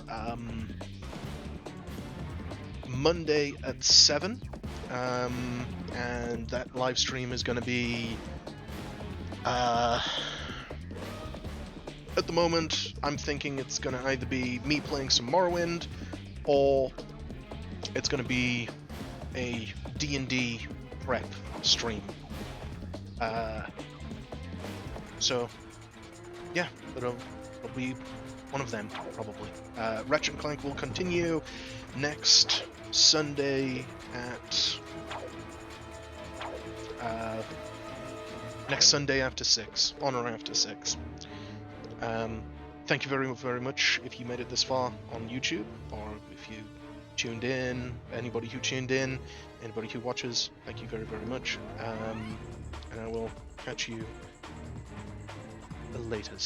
Monday at 7, and that live stream is going to be at the moment I'm thinking it's going to either be me playing some Morrowind, or it's going to be a D&D prep stream. So yeah, it'll be one of them, probably. Ratchet Clank will continue next Sunday at next Sunday after 6, on or after 6. Thank you very, very much if you made it this far on YouTube, or if you tuned in, anybody who tuned in, anybody who watches, thank you very, very much. And I will catch you later.